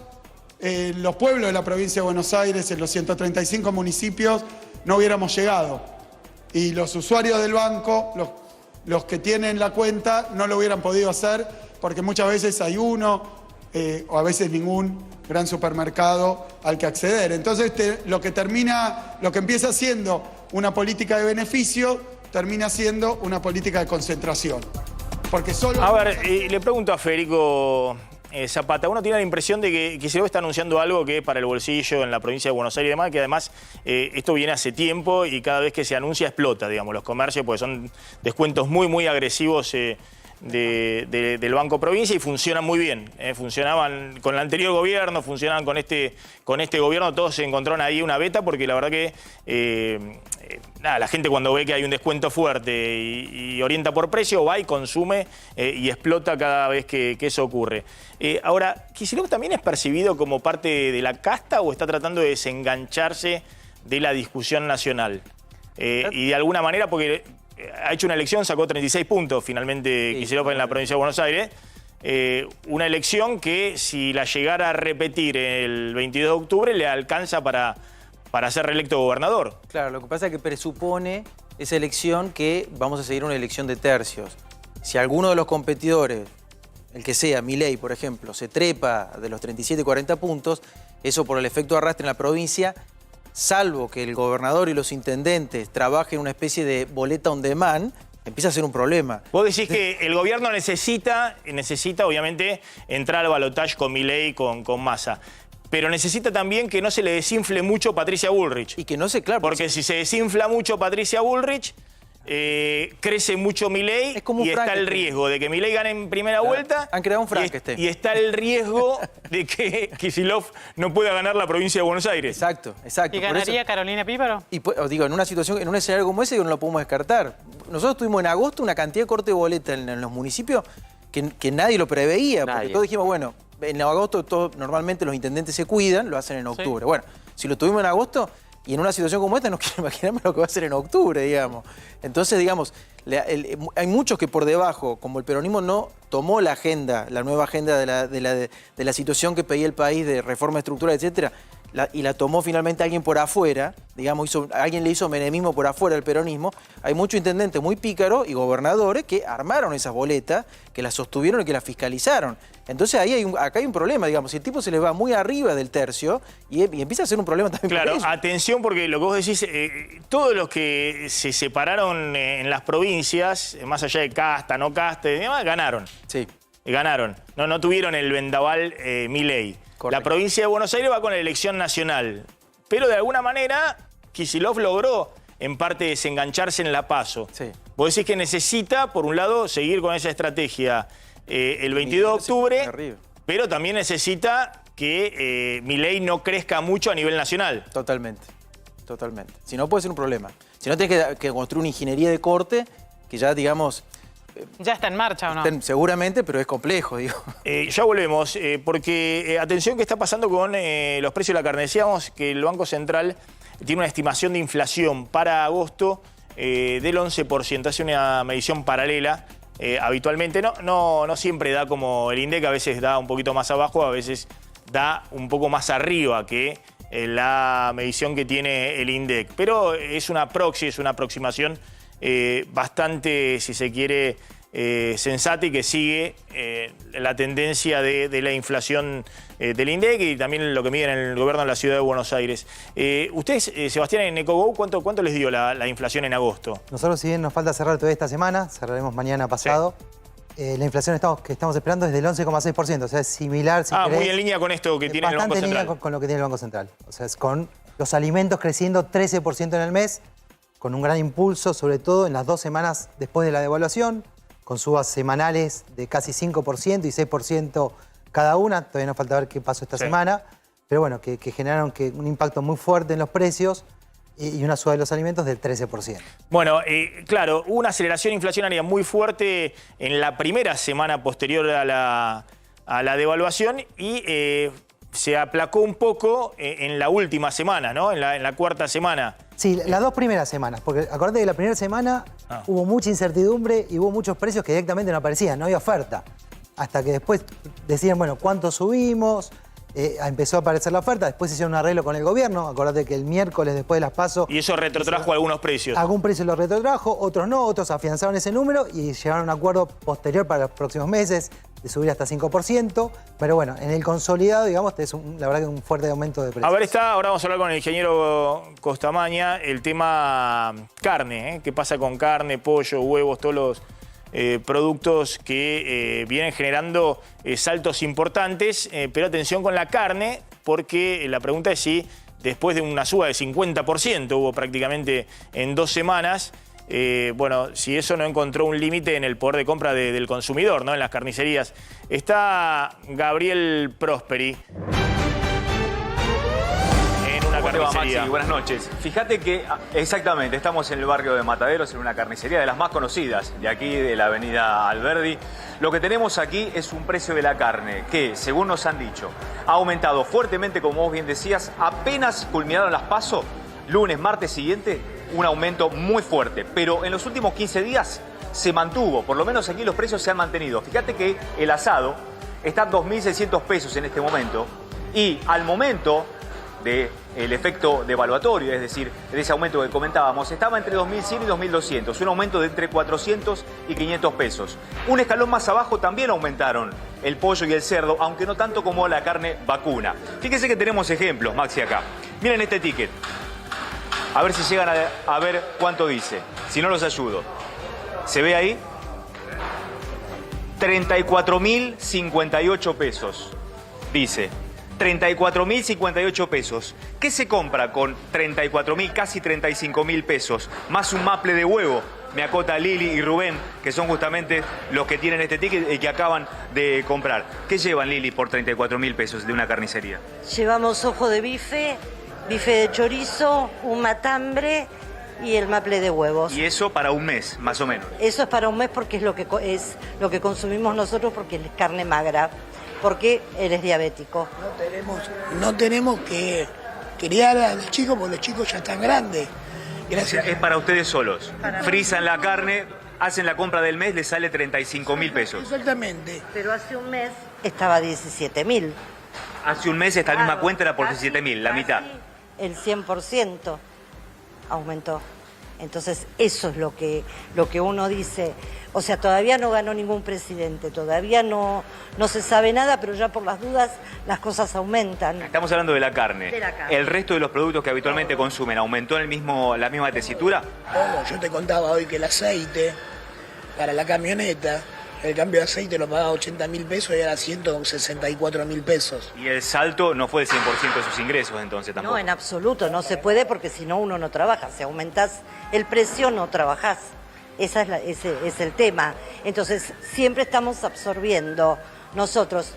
en los pueblos de la provincia de Buenos Aires, en los 135 municipios, no hubiéramos llegado. Y los usuarios del banco, los que tienen la cuenta, no lo hubieran podido hacer porque muchas veces hay uno o a veces ningún gran supermercado al que acceder. Entonces lo que empieza siendo una política de beneficio, termina siendo una política de concentración. Porque solo... A ver, le pregunto a Federico Zapata, uno tiene la impresión de que Kicillof está anunciando algo que es para el bolsillo en la provincia de Buenos Aires y demás, que además esto viene hace tiempo y cada vez que se anuncia explota, digamos, los comercios, porque son descuentos muy, muy agresivos del Banco Provincia y funcionan muy bien. Funcionaban con el anterior gobierno, funcionaban con este gobierno, todos se encontraron ahí una beta porque la verdad que la gente cuando ve que hay un descuento fuerte y orienta por precio, va y consume y explota cada vez que eso ocurre. Ahora, ¿Kicillof también es percibido como parte de la casta o está tratando de desengancharse de la discusión nacional? Y de alguna manera, porque ha hecho una elección, sacó 36 puntos finalmente Kicillof en la provincia de Buenos Aires. Una elección que si la llegara a repetir el 22 de octubre le alcanza para ser reelecto gobernador. Claro, lo que pasa es que presupone esa elección que vamos a seguir una elección de tercios. Si alguno de los competidores, el que sea, Milei, por ejemplo, se trepa de los 37 y 40 puntos, eso por el efecto de arrastre en la provincia, salvo que el gobernador y los intendentes trabajen una especie de boleta on demand, empieza a ser un problema. Vos decís que el gobierno necesita obviamente entrar al balotaje con Milei, con Massa. Pero necesita también que no se le desinfle mucho Patricia Bullrich. Y que no se, claro. Porque si se desinfla mucho Patricia Bullrich, crece mucho Milei y está el riesgo de que Milei gane en primera vuelta. Han creado un Frankenstein. Y está el riesgo de que Kicillof no pueda ganar la provincia de Buenos Aires. Exacto, exacto. ¿Y ganaría Carolina Píparo? Y digo, en una situación, en un escenario como ese, no lo podemos descartar. Nosotros tuvimos en agosto una cantidad de corte de boleta en los municipios que nadie lo preveía. Porque todos dijimos, bueno, en agosto normalmente los intendentes se cuidan, lo hacen en octubre. Sí. Bueno, si lo tuvimos en agosto y en una situación como esta, no quiero imaginarme lo que va a hacer en octubre, digamos. Entonces, digamos, hay muchos que por debajo, como el peronismo no tomó la agenda, la nueva agenda de la situación que pedía el país de reforma estructural, etcétera, y la tomó finalmente alguien por afuera, digamos, alguien le hizo menemismo por afuera al peronismo. Hay muchos intendentes muy pícaros y gobernadores que armaron esas boletas, que las sostuvieron y que las fiscalizaron. Entonces acá hay un problema, digamos, si el tipo se les va muy arriba del tercio y empieza a ser un problema también. Claro, atención porque lo que vos decís, todos los que se separaron en las provincias, más allá de casta, no casta y demás, ganaron. Sí. Ganaron. No tuvieron el vendaval Milei. Correcto. La provincia de Buenos Aires va con la elección nacional. Pero de alguna manera, Kicillof logró en parte desengancharse en la PASO. Sí. Vos decís que necesita, por un lado, seguir con esa estrategia el 22 de octubre, pero también necesita que Milei no crezca mucho a nivel nacional. Totalmente, totalmente. Si no, puede ser un problema. Si no, tenés que construir una ingeniería de corte que ya, digamos... ¿Ya está en marcha o no? Seguramente, pero es complejo, digo. Ya volvemos, porque atención que está pasando con los precios de la carne. Decíamos que el Banco Central tiene una estimación de inflación para agosto del 11%. Hace una medición paralela. Habitualmente no siempre da como el INDEC, a veces da un poquito más abajo, a veces da un poco más arriba que la medición que tiene el INDEC. Pero es una proxy, es una aproximación bastante, si se quiere, sensata y que sigue la tendencia de la inflación del INDEC y también lo que mide en el gobierno de la ciudad de Buenos Aires. Ustedes, Sebastián, en EcoGo, ¿cuánto les dio la inflación en agosto? Nosotros, si bien nos falta cerrar toda esta semana, cerraremos mañana pasado, la inflación que estamos esperando es del 11,6%, o sea, es similar, si querés, muy en línea con esto que tiene el Banco Central. Bastante en línea con lo que tiene el Banco Central. O sea, es con los alimentos creciendo 13% en el mes, con un gran impulso, sobre todo en las 2 semanas después de la devaluación, con subas semanales de casi 5% y 6% cada una. Todavía nos falta ver qué pasó esta semana, pero bueno, que generaron un impacto muy fuerte en los precios y una suba de los alimentos del 13%. Bueno, claro, hubo una aceleración inflacionaria muy fuerte en la primera semana posterior a la devaluación y se aplacó un poco en la última semana, ¿no? En la cuarta semana. Sí, las 2 primeras semanas, porque acordate que la primera semana hubo mucha incertidumbre y hubo muchos precios que directamente no aparecían, no había oferta. Hasta que después decían, bueno, ¿cuánto subimos? Empezó a aparecer la oferta, después hicieron un arreglo con el gobierno, acordate que el miércoles después de las PASO... Y eso retrotrajo algunos precios. Algún precio lo retrotrajo, otros no, otros afianzaron ese número y llegaron a un acuerdo posterior para los próximos meses de subir hasta 5%, pero bueno, en el consolidado, digamos, es la verdad que un fuerte aumento de precios. A ver, ahora vamos a hablar con el ingeniero Costamaña, el tema carne, ¿qué pasa con carne, pollo, huevos, todos los productos que vienen generando saltos importantes, pero atención con la carne, porque la pregunta es si después de una suba de 50%, hubo prácticamente en 2 semanas, bueno, si eso no encontró un límite en el poder de compra del consumidor, ¿no? En las carnicerías. Está Gabriel Prosperi en una carnicería. Maxi, buenas noches. Fíjate que exactamente estamos en el barrio de Mataderos, en una carnicería de las más conocidas de aquí, de la avenida Alberdi. Lo que tenemos aquí es un precio de la carne que, según nos han dicho, ha aumentado fuertemente, como vos bien decías, apenas culminaron las PASO, lunes, martes siguiente, un aumento muy fuerte, pero en los últimos 15 días se mantuvo, por lo menos aquí los precios se han mantenido. Fíjate que el asado está a 2.600 pesos en este momento y al momento del efecto devaluatorio, es decir, de ese aumento que comentábamos, estaba entre 2.100 y 2.200, un aumento de entre 400 y 500 pesos. Un escalón más abajo también aumentaron el pollo y el cerdo, aunque no tanto como la carne vacuna. Fíjense que tenemos ejemplos, Maxi, acá. Miren este ticket. A ver si llegan a ver cuánto dice. Si no, los ayudo. ¿Se ve ahí? 34.058 pesos. Dice, 34.058 pesos. ¿Qué se compra con 34.000, casi 35.000 pesos? Más un maple de huevo. Me acota Lili y Rubén, que son justamente los que tienen este ticket y que acaban de comprar. ¿Qué llevan, Lili, por 34.000 pesos de una carnicería? Llevamos ojo de bife de chorizo, un matambre y el maple de huevos. Y eso para un mes, más o menos. Eso es para un mes porque es lo que consumimos nosotros, porque es carne magra, porque él es diabético. No tenemos que criar a los chicos porque los chicos ya están grandes. Gracias. O sea, es para ustedes solos. Frisan la carne, hacen la compra del mes, les sale 35.000 pesos. Exactamente. Pero hace un mes estaba 17.000. Hace un mes esta misma cuenta era por 17.000, la mitad. El 100% aumentó. Entonces, eso es lo que uno dice. O sea, todavía no ganó ningún presidente, todavía no se sabe nada, pero ya por las dudas las cosas aumentan. Estamos hablando de la carne. De la carne. ¿El resto de los productos que habitualmente consumen aumentó en la misma tesitura? Yo te contaba hoy que el aceite para la camioneta El cambio de aceite lo pagaba 80.000 pesos y era 164.000 pesos. Y el salto no fue del 100% de sus ingresos entonces tampoco. No, en absoluto, no se puede porque si no uno no trabaja. Si aumentás el precio no trabajás. Ese es el tema. Entonces siempre estamos absorbiendo nosotros.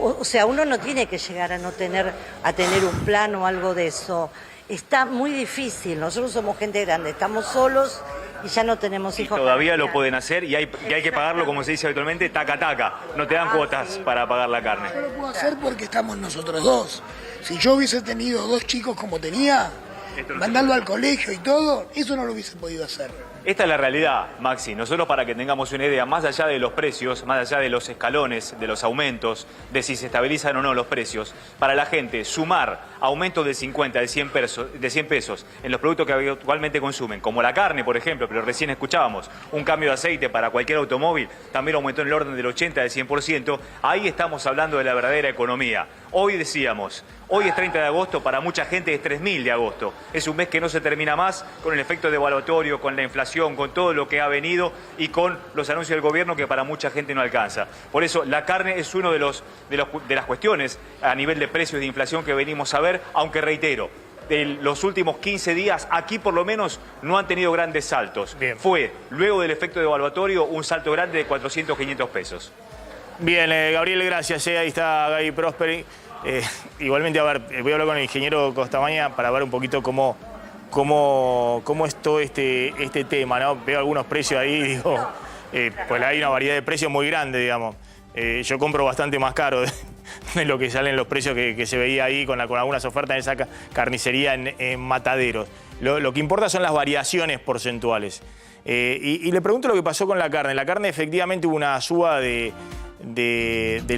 O sea, uno no tiene que llegar a tener un plan o algo de eso. Está muy difícil. Nosotros somos gente grande, estamos solos y ya no tenemos hijos. Y todavía lo pueden hacer y hay que pagarlo, como se dice habitualmente, taca. No te dan cuotas para pagar la carne. Yo lo puedo hacer porque estamos nosotros dos. Si yo hubiese tenido 2 chicos como tenía, mandarlo al colegio y todo, eso no lo hubiese podido hacer. Esta es la realidad, Maxi. Nosotros, para que tengamos una idea, más allá de los precios, más allá de los escalones, de los aumentos, de si se estabilizan o no los precios, para la gente sumar aumentos de 50, de 100 pesos en los productos que actualmente consumen, como la carne, por ejemplo, pero recién escuchábamos, un cambio de aceite para cualquier automóvil también aumentó en el orden del 80, del 100%, ahí estamos hablando de la verdadera economía. Hoy decíamos, hoy es 30 de agosto, para mucha gente es 3.000 de agosto. Es un mes que no se termina más con el efecto devaluatorio, con la inflación, con todo lo que ha venido y con los anuncios del gobierno que para mucha gente no alcanza. Por eso la carne es uno de las cuestiones a nivel de precios de inflación que venimos a ver, aunque reitero, de los últimos 15 días, aquí por lo menos no han tenido grandes saltos. Bien. Fue, luego del efecto devaluatorio, un salto grande de 400, 500 pesos. Bien, Gabriel, gracias. Ahí está Gaby Prosperi. Igualmente, a ver, voy a hablar con el ingeniero Costamaña para ver un poquito cómo es todo este tema, ¿no? Veo algunos precios ahí, digo, pues hay una variedad de precios muy grande, digamos. Yo compro bastante más caro de lo que salen los precios que se veía ahí con algunas ofertas en esa carnicería en Mataderos. Lo que importa son las variaciones porcentuales. Y le pregunto lo que pasó con la carne. La carne efectivamente hubo una suba del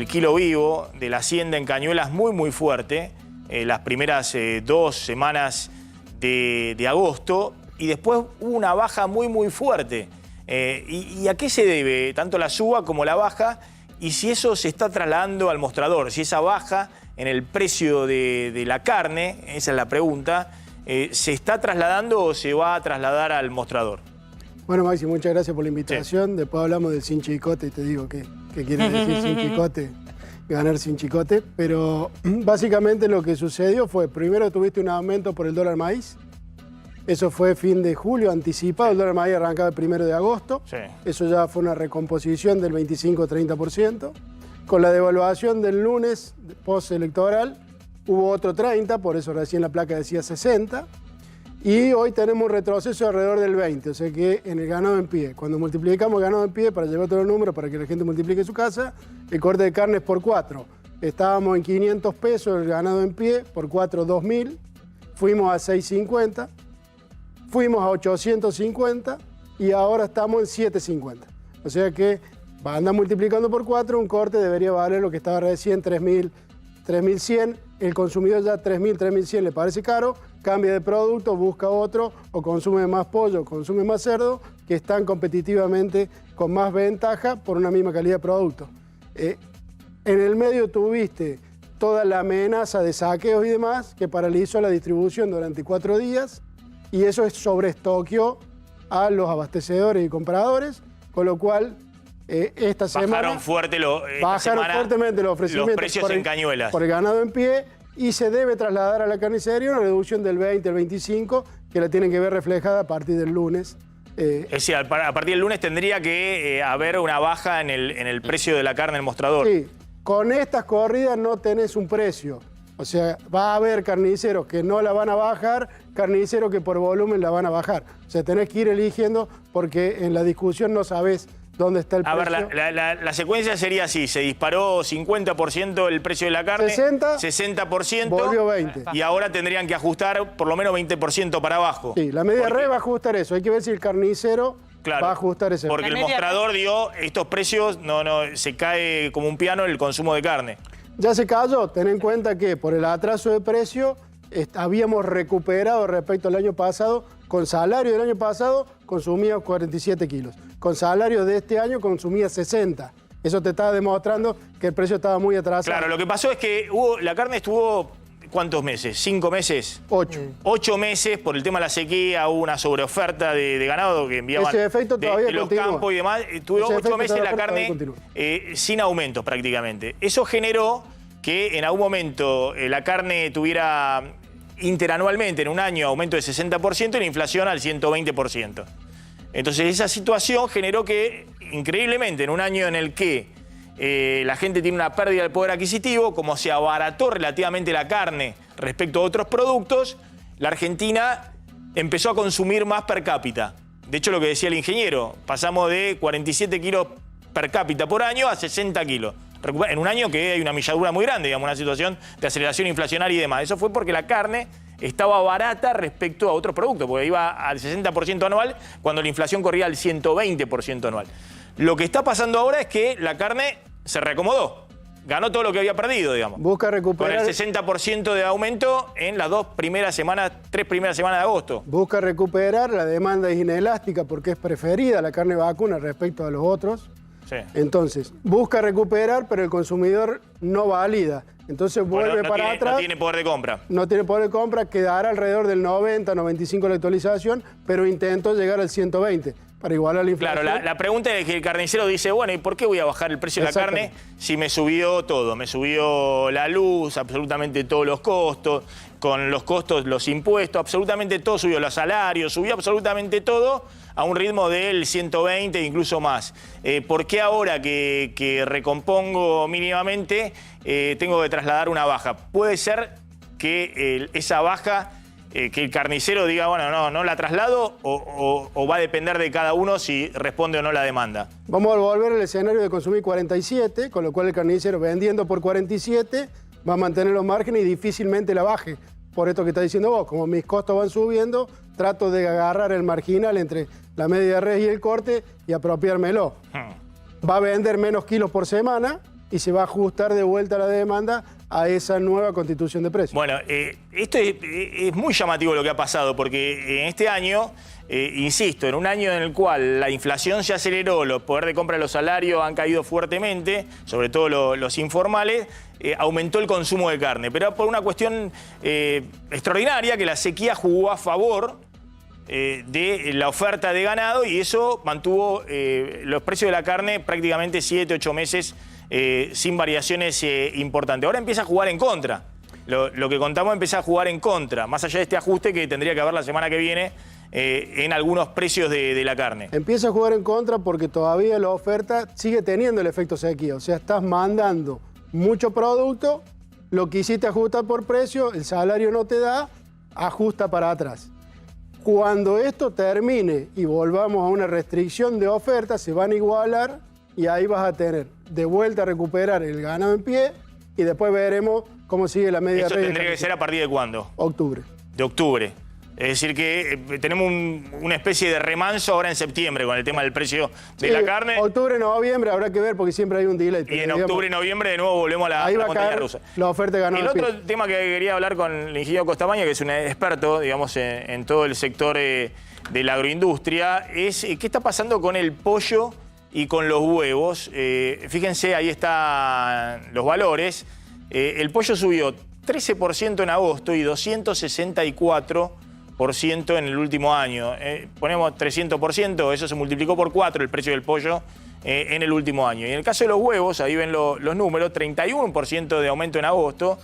kilo vivo, de la hacienda en Cañuelas muy fuerte, las primeras 2 semanas de agosto, y después hubo una baja muy fuerte. ¿Y a qué se debe tanto la suba como la baja? Y si eso se está trasladando al mostrador, si esa baja en el precio de la carne, esa es la pregunta, ¿se está trasladando o se va a trasladar al mostrador? Bueno, Maxi, muchas gracias por la invitación. Sí. Después hablamos del sin chicote y te digo qué quiere decir sin chicote, ganar sin chicote. Pero básicamente lo que sucedió fue, primero tuviste un aumento por el dólar maíz. Eso fue fin de julio, anticipado. El dólar maíz arrancaba el 1 de agosto. Sí. Eso ya fue una recomposición del 25-30%. Con la devaluación del lunes postelectoral hubo otro 30%, por eso recién la placa decía 60%. Y hoy tenemos un retroceso alrededor del 20%, o sea que en el ganado en pie. Cuando multiplicamos ganado en pie, para llevar todos los números, para que la gente multiplique su casa, el corte de carne es por 4. Estábamos en 500 pesos el ganado en pie, por 4, 2.000. Fuimos a 650, fuimos a 850 y ahora estamos en 750. O sea que va a andar multiplicando por 4, un corte debería valer lo que estaba recién, 3.000, 3.100. El consumidor ya 3.000, 3.100 le parece caro, cambia de producto, busca otro, o consume más pollo, o consume más cerdo, que están competitivamente con más ventaja por una misma calidad de producto. En el medio tuviste toda la amenaza de saqueos y demás, que paralizó la distribución durante 4 días, y eso sobreestoqueó a los abastecedores y compradores, con lo cual esta semana bajaron fuertemente los ofrecimientos, los precios en Cañuelas por el ganado en pie, y se debe trasladar a la carnicería una reducción del 20 al 25, que la tienen que ver reflejada a partir del lunes. Es decir, a partir del lunes tendría que haber una baja en el precio de la carne en el mostrador. Sí, con estas corridas no tenés un precio. O sea, va a haber carniceros que no la van a bajar, carniceros que por volumen la van a bajar. O sea, tenés que ir eligiendo porque en la discusión no sabés dónde está el precio. A ver, la secuencia sería así, se disparó 50% el precio de la carne, 60%, volvió 20%. Y ahora tendrían que ajustar por lo menos 20% para abajo. Sí, la media red va a ajustar eso, hay que ver si el carnicero va a ajustar ese porque precio. El mostrador dio estos precios, se cae como un piano el consumo de carne. Ya se cayó, ten en cuenta que por el atraso de precio habíamos recuperado respecto al año pasado. Con salario del año pasado consumía 47 kilos. Con salario de este año consumía 60. Eso te está demostrando que el precio estaba muy atrasado. Claro, lo que pasó es que la carne estuvo ¿cuántos meses? ¿5 meses? 8. 8 meses por el tema de la sequía, hubo una sobreoferta de ganado que enviaban ese efecto todavía de los continúa. campos y demás. Tuvo 8 meses la carne sin aumentos prácticamente. Eso generó que en algún momento la carne tuviera interanualmente en un año aumento de 60% y la inflación al 120%. Entonces esa situación generó que, increíblemente, en un año en el que la gente tiene una pérdida del poder adquisitivo, como se abarató relativamente la carne respecto a otros productos, la Argentina empezó a consumir más per cápita. De hecho, lo que decía el ingeniero, pasamos de 47 kilos per cápita por año a 60 kilos. En un año que hay una milladura muy grande, digamos, una situación de aceleración inflacionaria y demás. Eso fue porque la carne estaba barata respecto a otros productos, porque iba al 60% anual cuando la inflación corría al 120% anual. Lo que está pasando ahora es que la carne se reacomodó. Ganó todo lo que había perdido, digamos. Busca recuperar. Con el 60% de aumento en las 3 primeras semanas de agosto. Busca recuperar, la demanda es inelástica porque es preferida la carne vacuna respecto a los otros. Sí. Entonces, busca recuperar, pero el consumidor no valida. Entonces vuelve para atrás. No tiene poder de compra. No tiene poder de compra, quedará alrededor del 90, 95 la actualización, pero intentó llegar al 120 para igualar la inflación. Claro, la pregunta es que el carnicero dice, bueno, ¿y por qué voy a bajar el precio de la carne si me subió todo? Me subió la luz, absolutamente todos los costos, con los costos, los impuestos, absolutamente todo subió, los salarios, subió absolutamente todo a un ritmo del 120 e incluso más. ¿Por qué ahora que recompongo mínimamente tengo que trasladar una baja? Puede ser que esa baja, que el carnicero diga, bueno, no la traslado o va a depender de cada uno si responde o no la demanda. Vamos a volver al escenario de consumir 47, con lo cual el carnicero vendiendo por 47 va a mantener los márgenes y difícilmente la baje. Por esto que está diciendo vos, como mis costos van subiendo, trato de agarrar el marginal entre la media res y el corte y apropiármelo. Va a vender menos kilos por semana y se va a ajustar de vuelta la demanda a esa nueva constitución de precios. Bueno, esto es muy llamativo lo que ha pasado, porque en este año, insisto, en un año en el cual la inflación se aceleró, los poder de compra de los salarios han caído fuertemente, sobre todo los informales, aumentó el consumo de carne. Pero por una cuestión extraordinaria, que la sequía jugó a favor de la oferta de ganado y eso mantuvo los precios de la carne prácticamente 7, 8 meses sin variaciones importantes. Ahora empieza a jugar en contra. Lo que contamos empieza a jugar en contra, más allá de este ajuste que tendría que haber la semana que viene en algunos precios de la carne. Empieza a jugar en contra porque todavía la oferta sigue teniendo el efecto sequía. O sea, estás mandando mucho producto, lo quisiste ajustar por precio, el salario no te da, ajusta para atrás. Cuando esto termine y volvamos a una restricción de oferta, se van a igualar y ahí vas a tener de vuelta a recuperar el ganado en pie y después veremos cómo sigue la media ¿Eso res. tendría que ser a partir de cuándo? Octubre. De octubre. Es decir que tenemos una especie de remanso ahora en septiembre con el tema del precio de la carne. Octubre, noviembre, habrá que ver porque siempre hay un delay. Y en octubre y noviembre de nuevo volvemos a ahí la va a caer rusa. La oferta de ganado. El otro tema que quería hablar con el ingeniero Costamaña, que es un experto, digamos, en todo el sector de la agroindustria, es qué está pasando con el pollo y con los huevos. Fíjense, ahí están los valores. El pollo subió 13% en agosto y 264% en el último año. Ponemos 300%, eso se multiplicó por 4 el precio del pollo en el último año. Y en el caso de los huevos, ahí ven los números, 31% de aumento en agosto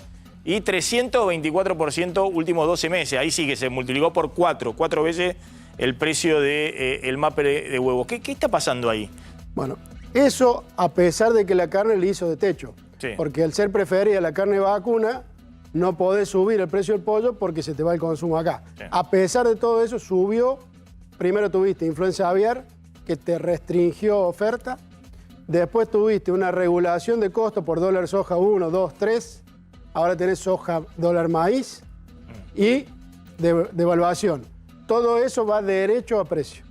y 324% últimos 12 meses. Ahí sí que se multiplicó por 4 veces el precio del MAPE de huevos. ¿Qué está pasando ahí? Bueno, eso a pesar de que la carne le hizo de techo. Sí. Porque al ser preferida la carne vacuna, no podés subir el precio del pollo porque se te va el consumo acá. Sí. A pesar de todo eso, subió. Primero tuviste influenza aviar, que te restringió oferta. Después tuviste una regulación de costo por dólar soja 1, 2, 3. Ahora tenés soja, dólar maíz y devaluación. Todo eso va derecho a precio.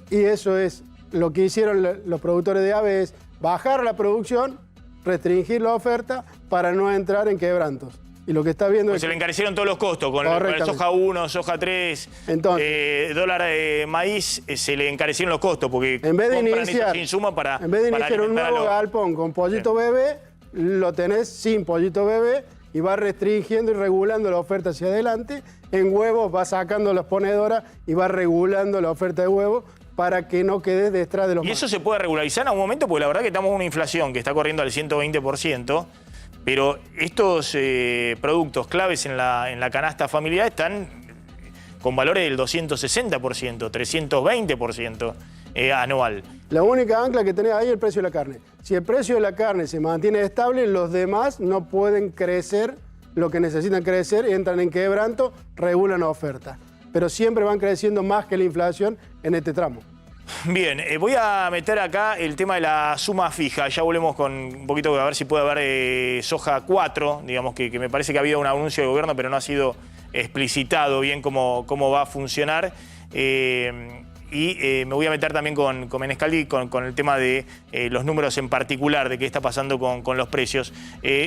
Y eso es lo que hicieron los productores de aves, bajar la producción, restringir la oferta para no entrar en quebrantos. Y lo que está viendo pues se le encarecieron todos los costos, con el soja 1, soja 3, dólar maíz, se le encarecieron los costos, porque en vez de compran iniciar, esos insumos para un nuevo galpón con pollito bebé, lo tenés sin pollito bebé y va restringiendo y regulando la oferta hacia adelante. En huevos va sacando las ponedoras y va regulando la oferta de huevos para que no quede detrás de los ¿Y eso se puede regularizar en algún momento? Porque la verdad que estamos en una inflación que está corriendo al 120%, pero estos productos claves en la canasta familiar están con valores del 260%, 320% anual. La única ancla que tenés ahí es el precio de la carne. Si el precio de la carne se mantiene estable, los demás no pueden crecer lo que necesitan crecer, entran en quebranto, regulan la oferta. Pero siempre van creciendo más que la inflación en este tramo. Bien, voy a meter acá el tema de la suma fija. Ya volvemos con un poquito a ver si puede haber soja 4, digamos que me parece que ha habido un anuncio del gobierno, pero no ha sido explicitado bien cómo va a funcionar. Me voy a meter también con Menescaldi con el tema de los números en particular, de qué está pasando con los precios.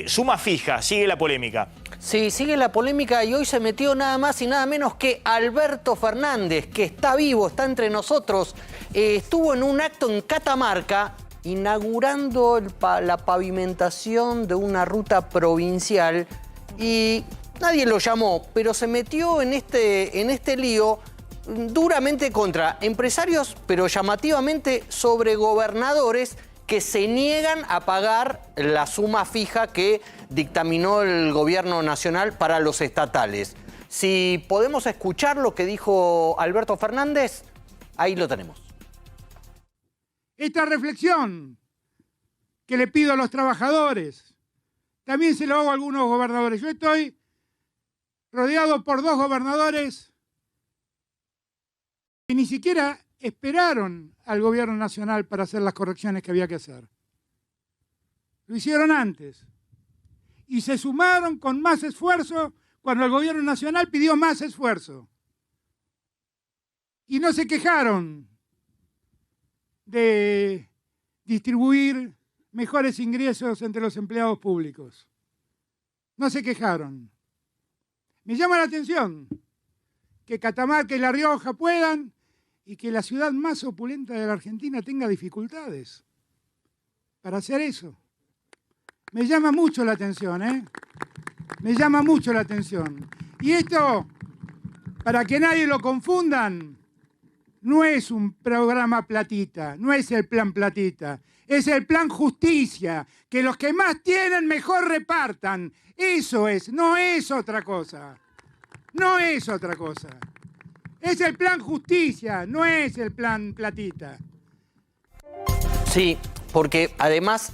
Suma fija, sigue la polémica. Sí, sigue la polémica y hoy se metió nada más y nada menos que Alberto Fernández, que está vivo, está entre nosotros. Estuvo en un acto en Catamarca inaugurando la pavimentación de una ruta provincial y nadie lo llamó, pero se metió en este lío duramente contra empresarios, pero llamativamente sobre gobernadores que se niegan a pagar la suma fija que dictaminó el gobierno nacional para los estatales. Si podemos escuchar lo que dijo Alberto Fernández, ahí lo tenemos. Esta reflexión que le pido a los trabajadores, también se lo hago a algunos gobernadores. Yo estoy rodeado por 2 gobernadores que ni siquiera esperaron al gobierno nacional para hacer las correcciones que había que hacer. Lo hicieron antes. Y se sumaron con más esfuerzo cuando el gobierno nacional pidió más esfuerzo. Y no se quejaron de distribuir mejores ingresos entre los empleados públicos. No se quejaron. Me llama la atención que Catamarca y La Rioja puedan y que la ciudad más opulenta de la Argentina tenga dificultades para hacer eso. Me llama mucho la atención, ¿eh? Me llama mucho la atención. Y esto, para que nadie lo confundan, no es un programa platita, no es el plan platita, es el plan justicia, que los que más tienen mejor repartan. Eso es, no es otra cosa. No es otra cosa. Es el plan justicia, no es el plan platita. Sí, porque además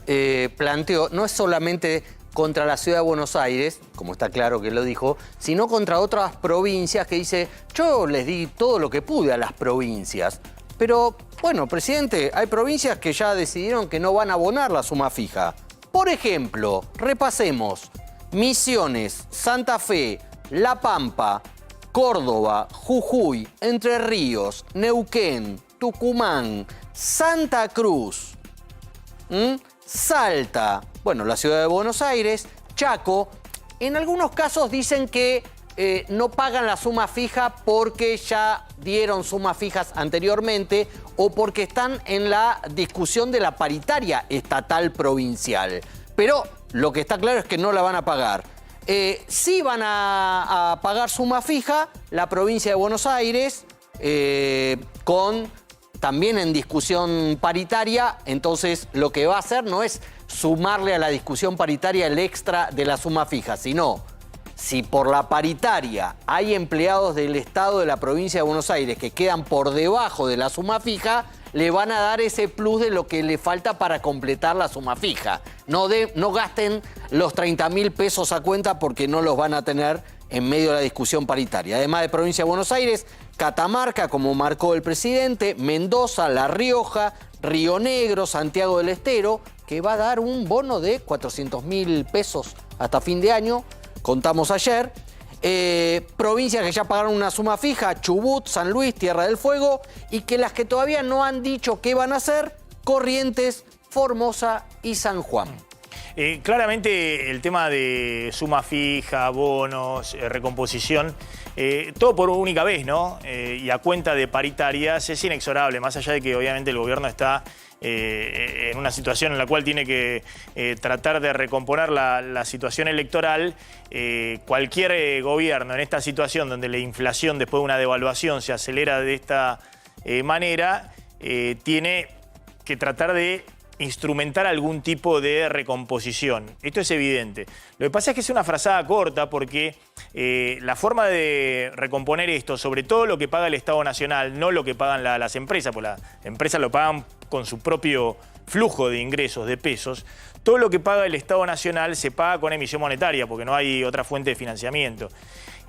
planteó, no es solamente contra la ciudad de Buenos Aires, como está claro que lo dijo, sino contra otras provincias que dice, yo les di todo lo que pude a las provincias. Pero, bueno, presidente, hay provincias que ya decidieron que no van a abonar la suma fija. Por ejemplo, repasemos, Misiones, Santa Fe, La Pampa, Córdoba, Jujuy, Entre Ríos, Neuquén, Tucumán, Santa Cruz, Salta, bueno, la ciudad de Buenos Aires, Chaco. En algunos casos dicen que no pagan la suma fija porque ya dieron sumas fijas anteriormente o porque están en la discusión de la paritaria estatal provincial. Pero lo que está claro es que no la van a pagar. Sí van a pagar suma fija la provincia de Buenos Aires también en discusión paritaria. Entonces lo que va a hacer no es sumarle a la discusión paritaria el extra de la suma fija, sino si por la paritaria hay empleados del Estado de la provincia de Buenos Aires que quedan por debajo de la suma fija, le van a dar ese plus de lo que le falta para completar la suma fija. No gasten los 30.000 pesos a cuenta porque no los van a tener en medio de la discusión paritaria. Además de provincia de Buenos Aires, Catamarca, como marcó el presidente, Mendoza, La Rioja, Río Negro, Santiago del Estero, que va a dar un bono de 400.000 pesos hasta fin de año, contamos ayer. Provincias que ya pagaron una suma fija, Chubut, San Luis, Tierra del Fuego, y que las que todavía no han dicho qué van a hacer, Corrientes, Formosa y San Juan. Claramente el tema de suma fija, bonos, recomposición, todo por única vez, ¿no? Y a cuenta de paritarias es inexorable, más allá de que obviamente el gobierno está en una situación en la cual tiene que tratar de recomponer la situación electoral, cualquier gobierno en esta situación donde la inflación después de una devaluación se acelera de esta manera, tiene que tratar de instrumentar algún tipo de recomposición. Esto es evidente. Lo que pasa es que es una frazada corta porque la forma de recomponer esto, sobre todo lo que paga el Estado Nacional, no lo que pagan las empresas, porque las empresas lo pagan con su propio flujo de ingresos, de pesos. Todo lo que paga el Estado Nacional se paga con emisión monetaria porque no hay otra fuente de financiamiento.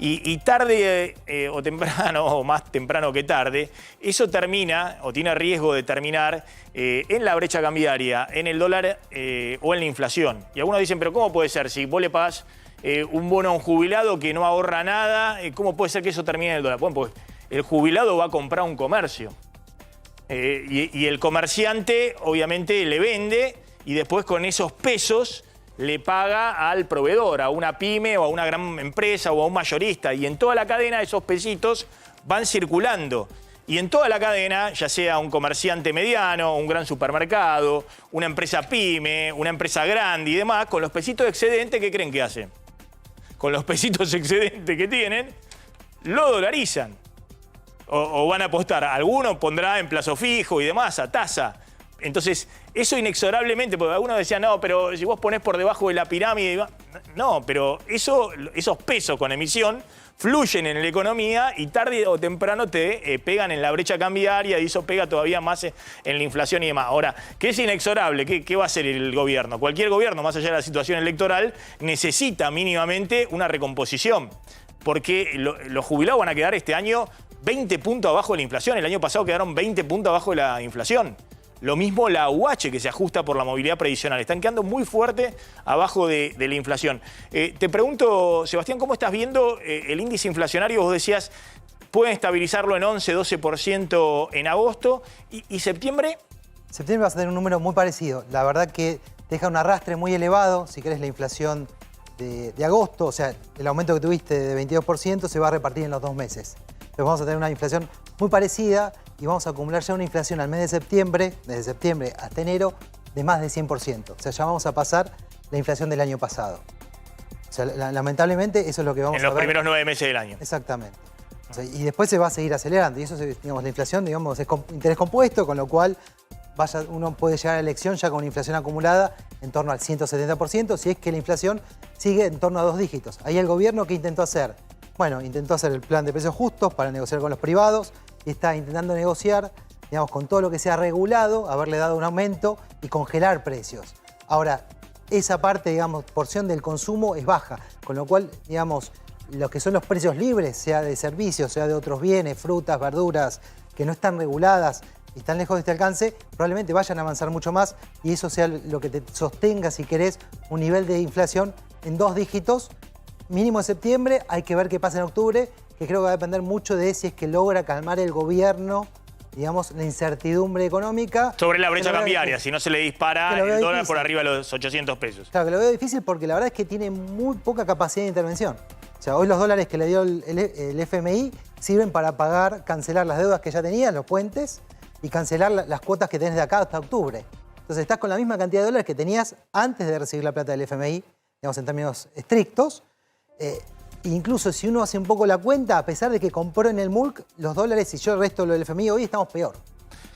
Y tarde o temprano, o más temprano que tarde, eso termina o tiene riesgo de terminar en la brecha cambiaria, en el dólar o en la inflación. Y algunos dicen, pero ¿cómo puede ser? Si vos le pagás un bono a un jubilado que no ahorra nada, ¿cómo puede ser que eso termine en el dólar? Bueno, pues el jubilado va a comprar un comercio. Y el comerciante obviamente le vende y después con esos pesos le paga al proveedor, a una pyme o a una gran empresa o a un mayorista. Y en toda la cadena esos pesitos van circulando. Y en toda la cadena, ya sea un comerciante mediano, un gran supermercado, una empresa pyme, una empresa grande y demás, con los pesitos excedentes, ¿qué creen que hacen? Con los pesitos excedentes que tienen, lo dolarizan. O van a apostar. Alguno pondrá en plazo fijo y demás, a tasa. Entonces, eso inexorablemente, porque algunos decían, no, pero si vos ponés por debajo de la pirámide... No, pero esos pesos con emisión fluyen en la economía y tarde o temprano te pegan en la brecha cambiaria y eso pega todavía más en la inflación y demás. Ahora, ¿qué es inexorable? ¿Qué va a hacer el gobierno? Cualquier gobierno, más allá de la situación electoral, necesita mínimamente una recomposición. Porque los jubilados van a quedar este año 20 puntos abajo de la inflación. El año pasado quedaron 20 puntos abajo de la inflación. Lo mismo la UH, que se ajusta por la movilidad previsional. Están quedando muy fuerte abajo de la inflación. Te pregunto, Sebastián, ¿cómo estás viendo el índice inflacionario? Vos decías, pueden estabilizarlo en 11, 12% en agosto. ¿Y septiembre? Septiembre vas a tener un número muy parecido. La verdad que deja un arrastre muy elevado. Si querés, la inflación de agosto, o sea, el aumento que tuviste de 22% se va a repartir en los 2 meses. Entonces vamos a tener una inflación muy parecida y vamos a acumular ya una inflación al mes de septiembre, desde septiembre hasta enero, de más de 100%. O sea, ya vamos a pasar la inflación del año pasado. O sea, lamentablemente eso es lo que vamos a ver. En los primeros 9 meses del año. Exactamente. O sea, y después se va a seguir acelerando. Y eso, digamos, la inflación, digamos, es interés compuesto, con lo cual uno puede llegar a la elección ya con una inflación acumulada en torno al 170%, si es que la inflación sigue en torno a 2 dígitos. Ahí el gobierno, ¿qué intentó hacer? Bueno, intentó hacer el plan de precios justos para negociar con los privados y está intentando negociar, digamos, con todo lo que sea regulado, haberle dado un aumento y congelar precios. Ahora, esa parte, digamos, porción del consumo es baja, con lo cual, digamos, lo que son los precios libres, sea de servicios, sea de otros bienes, frutas, verduras, que no están reguladas y están lejos de este alcance, probablemente vayan a avanzar mucho más y eso sea lo que te sostenga, si querés, un nivel de inflación en 2 dígitos, mínimo en septiembre. Hay que ver qué pasa en octubre, que creo que va a depender mucho de si es que logra calmar el gobierno, digamos, la incertidumbre económica. Sobre la brecha cambiaria, si no se le dispara el dólar difícil. por arriba de los 800 pesos. Claro, que lo veo difícil porque la verdad es que tiene muy poca capacidad de intervención. O sea, hoy los dólares que le dio el FMI sirven para pagar, cancelar las deudas que ya tenías, los puentes, y cancelar las cuotas que tenés de acá hasta octubre. Entonces estás con la misma cantidad de dólares que tenías antes de recibir la plata del FMI, digamos, en términos estrictos. Incluso si uno hace un poco la cuenta, a pesar de que compró en el MULC los dólares y yo el resto lo del FMI, hoy estamos peor.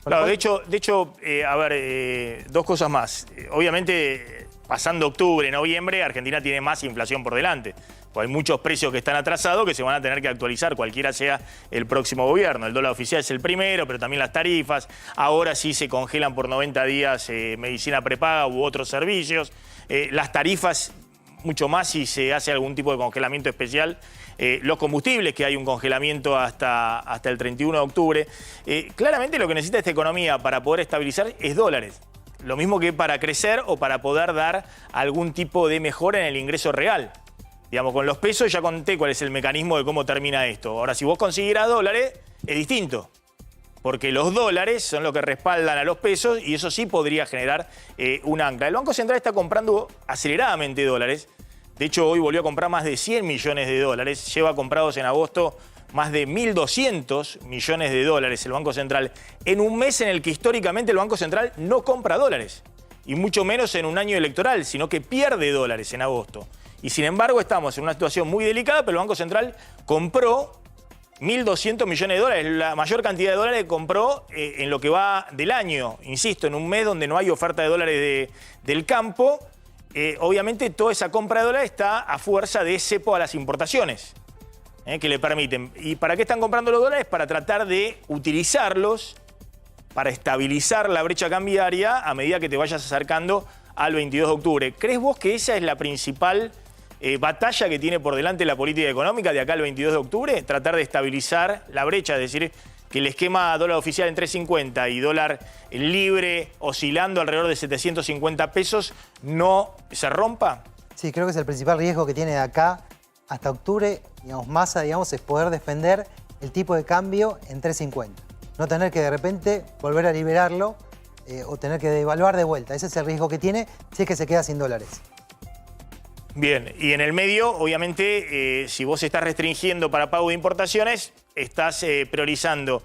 Claro, de hecho, a ver, 2 cosas más. Obviamente, pasando octubre, noviembre, Argentina tiene más inflación por delante. Pues hay muchos precios que están atrasados que se van a tener que actualizar, cualquiera sea el próximo gobierno. El dólar oficial es el primero, pero también las tarifas. Ahora sí se congelan por 90 días medicina prepaga u otros servicios. Las tarifas, mucho más si se hace algún tipo de congelamiento especial. Los combustibles, que hay un congelamiento hasta el 31 de octubre. Claramente lo que necesita esta economía para poder estabilizar es dólares. Lo mismo que para crecer o para poder dar algún tipo de mejora en el ingreso real. Digamos, con los pesos ya conté cuál es el mecanismo de cómo termina esto. Ahora, si vos consiguieras dólares, es distinto. Porque los dólares son los que respaldan a los pesos y eso sí podría generar un ancla. El Banco Central está comprando aceleradamente dólares. De hecho, hoy volvió a comprar más de 100 millones de dólares. Lleva comprados en agosto más de 1.200 millones de dólares el Banco Central en un mes en el que históricamente el Banco Central no compra dólares. Y mucho menos en un año electoral, sino que pierde dólares en agosto. Y sin embargo estamos en una situación muy delicada, pero el Banco Central compró 1.200 millones de dólares, la mayor cantidad de dólares que compró en lo que va del año. Insisto, en un mes donde no hay oferta de dólares del campo, obviamente toda esa compra de dólares está a fuerza de cepo a las importaciones que le permiten. ¿Y para qué están comprando los dólares? Para tratar de utilizarlos para estabilizar la brecha cambiaria a medida que te vayas acercando al 22 de octubre. ¿Crees vos que esa es la principal batalla que tiene por delante la política económica de acá al 22 de octubre? Tratar de estabilizar la brecha, es decir, que el esquema dólar oficial en 3.50 y dólar libre oscilando alrededor de 750 pesos no se rompa. Sí, creo que es el principal riesgo que tiene de acá hasta octubre, digamos, Massa, digamos, es poder defender el tipo de cambio en 3.50. No tener que de repente volver a liberarlo o tener que devaluar de vuelta. Ese es el riesgo que tiene si es que se queda sin dólares. Bien, y en el medio, obviamente, si vos estás restringiendo para pago de importaciones, estás priorizando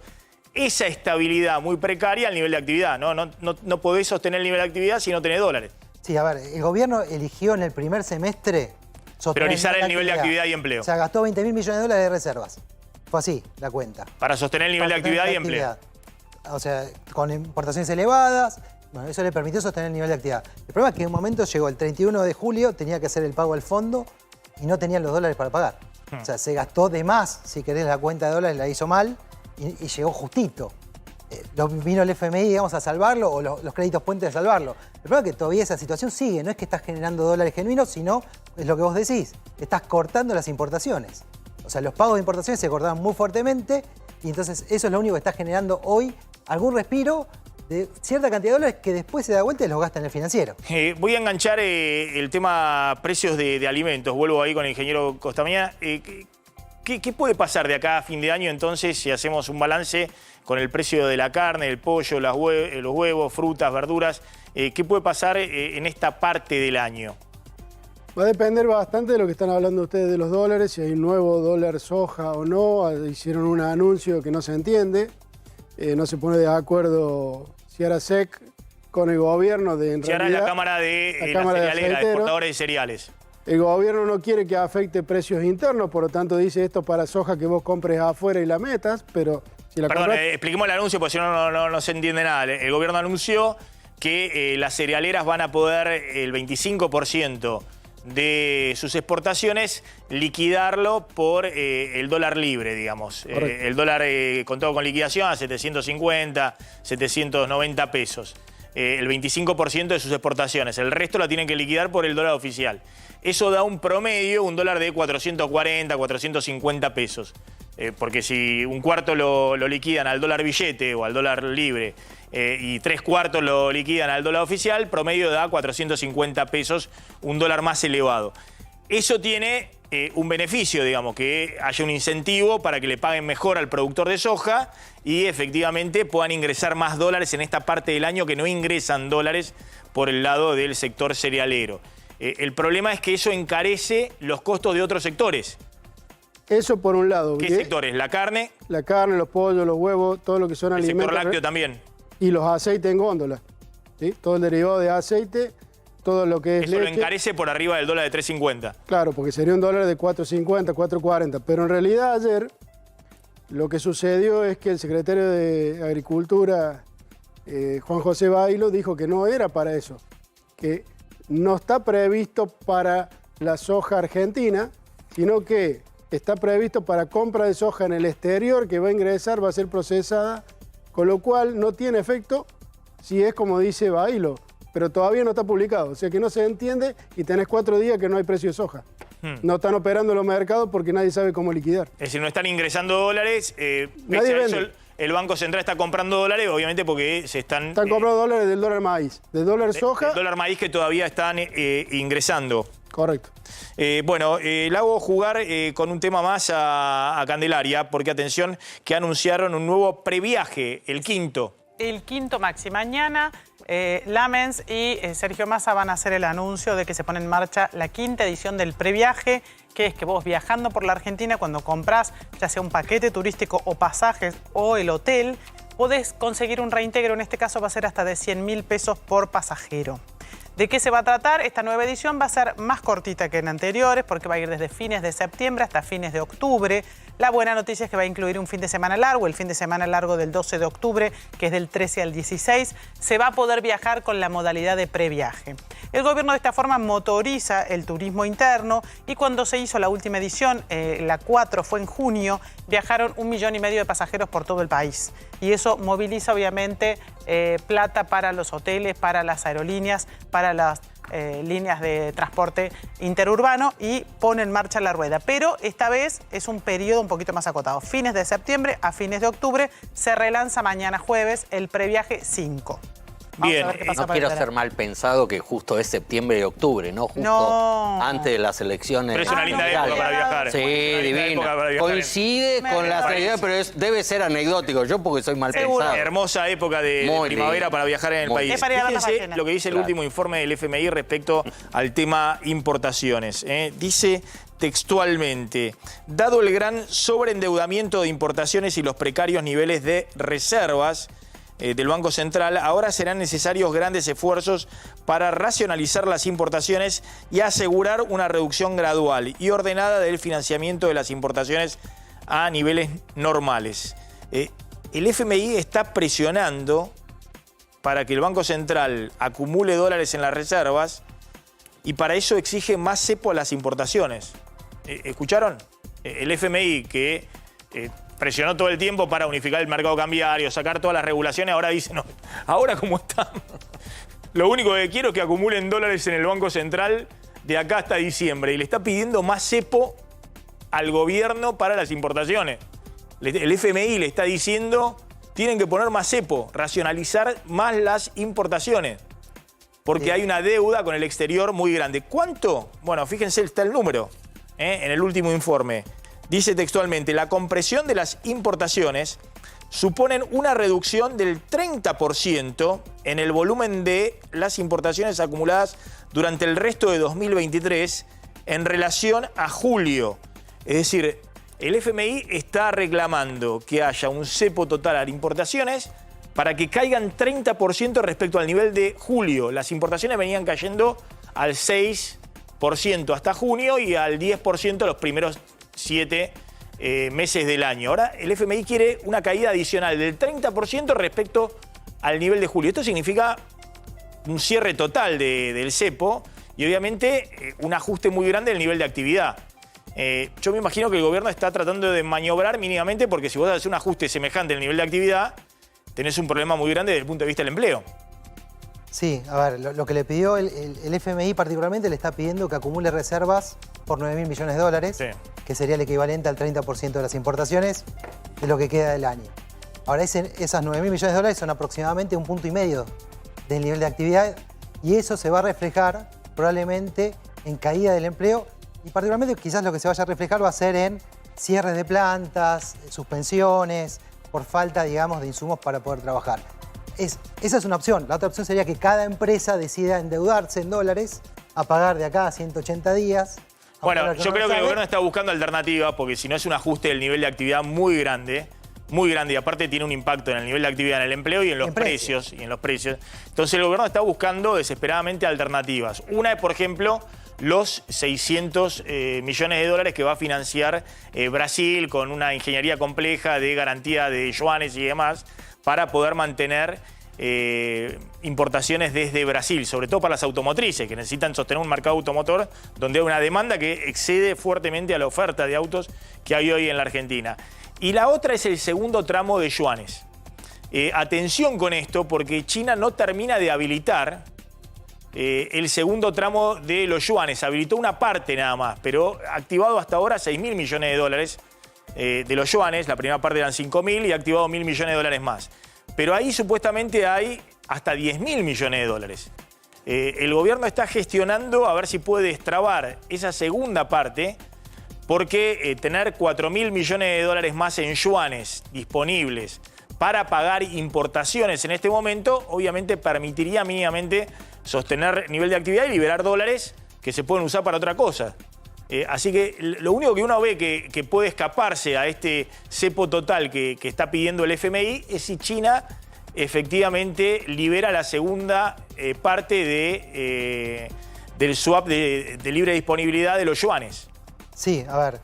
esa estabilidad muy precaria al nivel de actividad. No podés sostener el nivel de actividad si no tenés dólares. Sí, a ver, el gobierno eligió en el primer semestre priorizar el nivel de actividad y empleo. O sea, gastó 20.000 millones de dólares de reservas. Fue así la cuenta. Para sostener el nivel de actividad y empleo. O sea, con importaciones elevadas, bueno, eso le permitió sostener el nivel de actividad. El problema es que en un momento llegó el 31 de julio, tenía que hacer el pago al fondo y no tenían los dólares para pagar. O sea, se gastó de más, si querés, la cuenta de dólares la hizo mal y llegó justito. Vino el FMI, digamos, a salvarlo, o los créditos puentes a salvarlo. El problema es que todavía esa situación sigue, no es que estás generando dólares genuinos, sino, es lo que vos decís, estás cortando las importaciones. O sea, los pagos de importaciones se cortaban muy fuertemente y entonces eso es lo único que está generando hoy algún respiro de cierta cantidad de dólares que después se da vuelta y los gasta en el financiero. Voy a enganchar el tema precios de alimentos. Vuelvo ahí con el ingeniero Costamía. ¿Qué puede pasar de acá a fin de año entonces si hacemos un balance con el precio de la carne, el pollo, los huevos, frutas, verduras? ¿Qué puede pasar en esta parte del año? Va a depender bastante de lo que están hablando ustedes de los dólares, si hay un nuevo dólar soja o no. Hicieron un anuncio que no se entiende. No se pone de acuerdo Ciara SEC con el gobierno de... Ciara es la Cámara de la Cerealera, exportadores de cereales. El gobierno no quiere que afecte precios internos, por lo tanto dice esto para soja que vos compres afuera y la metas, pero si la Perdón, expliquemos el anuncio porque si no, no se entiende nada. El gobierno anunció que las cerealeras van a poder el 25% de sus exportaciones liquidarlo por el dólar libre, digamos. El dólar contado con liquidación a 750, 790 pesos. El 25% de sus exportaciones. El resto la tienen que liquidar por el dólar oficial. Eso da un promedio, un dólar de 440, 450 pesos. Porque si un cuarto lo liquidan al dólar billete o al dólar libre y 3/4 lo liquidan al dólar oficial, promedio da 450 pesos, un dólar más elevado. Eso tiene un beneficio, digamos, que haya un incentivo para que le paguen mejor al productor de soja y efectivamente puedan ingresar más dólares en esta parte del año que no ingresan dólares por el lado del sector cerealero. El problema es que eso encarece los costos de otros sectores. Eso por un lado. ¿Qué sectores? ¿La carne? La carne, los pollos, los huevos, todo lo que son alimentos. El sector lácteo también. Y los aceites en góndola. ¿Sí? Todo el derivado de aceite, todo lo que es eso leche. Lo encarece por arriba del dólar de 3.50. Claro, porque sería un dólar de 4.50, 4.40. Pero en realidad ayer lo que sucedió es que el secretario de Agricultura, Juan José Bailo, dijo que no era para eso. Que no está previsto para la soja argentina, sino que está previsto para compra de soja en el exterior que va a ingresar, va a ser procesada, con lo cual no tiene efecto si es como dice Bailo, pero todavía no está publicado, o sea que no se entiende y tenés 4 días que no hay precio de soja. No están operando los mercados porque nadie sabe cómo liquidar. Es decir, no están ingresando dólares, nadie vende. Eso, el Banco Central está comprando dólares, obviamente porque se están... Están comprando dólares del dólar maíz, del dólar soja... Del dólar maíz que todavía están ingresando. Correcto. Bueno, le hago jugar con un tema más a Candelaria, porque atención, que anunciaron un nuevo previaje, el quinto. El quinto, Maxi. Mañana Lamens y Sergio Massa van a hacer el anuncio de que se pone en marcha la 5ª edición del previaje, que es que vos viajando por la Argentina, cuando comprás ya sea un paquete turístico o pasajes o el hotel, podés conseguir un reintegro. En este caso va a ser hasta de 100.000 pesos por pasajero. ¿De qué se va a tratar? Esta nueva edición va a ser más cortita que en anteriores porque va a ir desde fines de septiembre hasta fines de octubre. La buena noticia es que va a incluir un fin de semana largo, el fin de semana largo del 12 de octubre, que es del 13 al 16. Se va a poder viajar con la modalidad de previaje. El gobierno de esta forma motoriza el turismo interno y cuando se hizo la última edición, la 4 fue en junio, viajaron 1,5 millones de pasajeros por todo el país. Y eso moviliza obviamente plata para los hoteles, para las aerolíneas, para las líneas de transporte interurbano y pone en marcha la rueda. Pero esta vez es un periodo un poquito más acotado. Fines de septiembre a fines de octubre se relanza mañana jueves el previaje 5. Bien, no quiero ser mal pensado que justo es septiembre y octubre, ¿no? Justo antes de las elecciones. Pero es una linda época para viajar. Sí, divino. Coincide con las elecciones, pero debe ser anecdótico. Yo porque soy mal pensado. Hermosa época de primavera para viajar en el país. Fíjense lo que dice el último informe del FMI respecto al tema importaciones. Dice textualmente, dado el gran sobreendeudamiento de importaciones y los precarios niveles de reservas del Banco Central, ahora serán necesarios grandes esfuerzos para racionalizar las importaciones y asegurar una reducción gradual y ordenada del financiamiento de las importaciones a niveles normales. El FMI está presionando para que el Banco Central acumule dólares en las reservas y para eso exige más cepo a las importaciones. ¿Escucharon? El FMI que presionó todo el tiempo para unificar el mercado cambiario, sacar todas las regulaciones, ahora dice, no, ahora como está, lo único que quiero es que acumulen dólares en el Banco Central de acá hasta diciembre y le está pidiendo más cepo al gobierno para las importaciones. El FMI le está diciendo, tienen que poner más cepo, racionalizar más las importaciones, porque hay una deuda con el exterior muy grande. ¿Cuánto? Bueno, fíjense, está el número en el último informe. Dice textualmente, la compresión de las importaciones suponen una reducción del 30% en el volumen de las importaciones acumuladas durante el resto de 2023 en relación a julio. Es decir, el FMI está reclamando que haya un cepo total a las importaciones para que caigan 30% respecto al nivel de julio. Las importaciones venían cayendo al 6% hasta junio y al 10% los primeros 7 meses del año. Ahora el FMI quiere una caída adicional del 30% respecto al nivel de julio. Esto significa un cierre total del cepo y obviamente un ajuste muy grande del nivel de actividad. Yo me imagino que el gobierno está tratando de maniobrar mínimamente porque si vos haces un ajuste semejante al nivel de actividad, tenés un problema muy grande desde el punto de vista del empleo. Sí, a ver, lo que le pidió el FMI particularmente le está pidiendo que acumule reservas por 9.000 millones de dólares, que sería el equivalente al 30% de las importaciones de lo que queda del año. Ahora, esas 9.000 millones de dólares son aproximadamente 1,5 puntos del nivel de actividad y eso se va a reflejar probablemente en caída del empleo y particularmente quizás lo que se vaya a reflejar va a ser en cierres de plantas, suspensiones, por falta, digamos, de insumos para poder trabajar. Esa es una opción. La otra opción sería que cada empresa decida endeudarse en dólares a pagar de acá a 180 días. Bueno, yo creo que el gobierno está buscando alternativas porque si no es un ajuste del nivel de actividad muy grande y aparte tiene un impacto en el nivel de actividad en el empleo y en los precios. Entonces el gobierno está buscando desesperadamente alternativas. Una es, por ejemplo, los 600 millones de dólares que va a financiar Brasil con una ingeniería compleja de garantía de yuanes y demás para poder mantener importaciones desde Brasil, sobre todo para las automotrices, que necesitan sostener un mercado automotor donde hay una demanda que excede fuertemente a la oferta de autos que hay hoy en la Argentina. Y la otra es el segundo tramo de yuanes. Atención con esto, porque China no termina de habilitar el segundo tramo de los yuanes. Habilitó una parte nada más, pero activado hasta ahora 6.000 millones de dólares de los yuanes. La primera parte eran 5.000 y ha activado 1.000 millones de dólares más. Pero ahí supuestamente hay hasta 10.000 millones de dólares. El gobierno está gestionando a ver si puede destrabar esa segunda parte, porque tener 4.000 millones de dólares más en yuanes disponibles para pagar importaciones en este momento, obviamente permitiría mínimamente sostener nivel de actividad y liberar dólares que se pueden usar para otra cosa. Así que lo único que uno ve que puede escaparse a este cepo total que está pidiendo el FMI es si China efectivamente libera la segunda parte del swap de libre disponibilidad de los yuanes. Sí, a ver,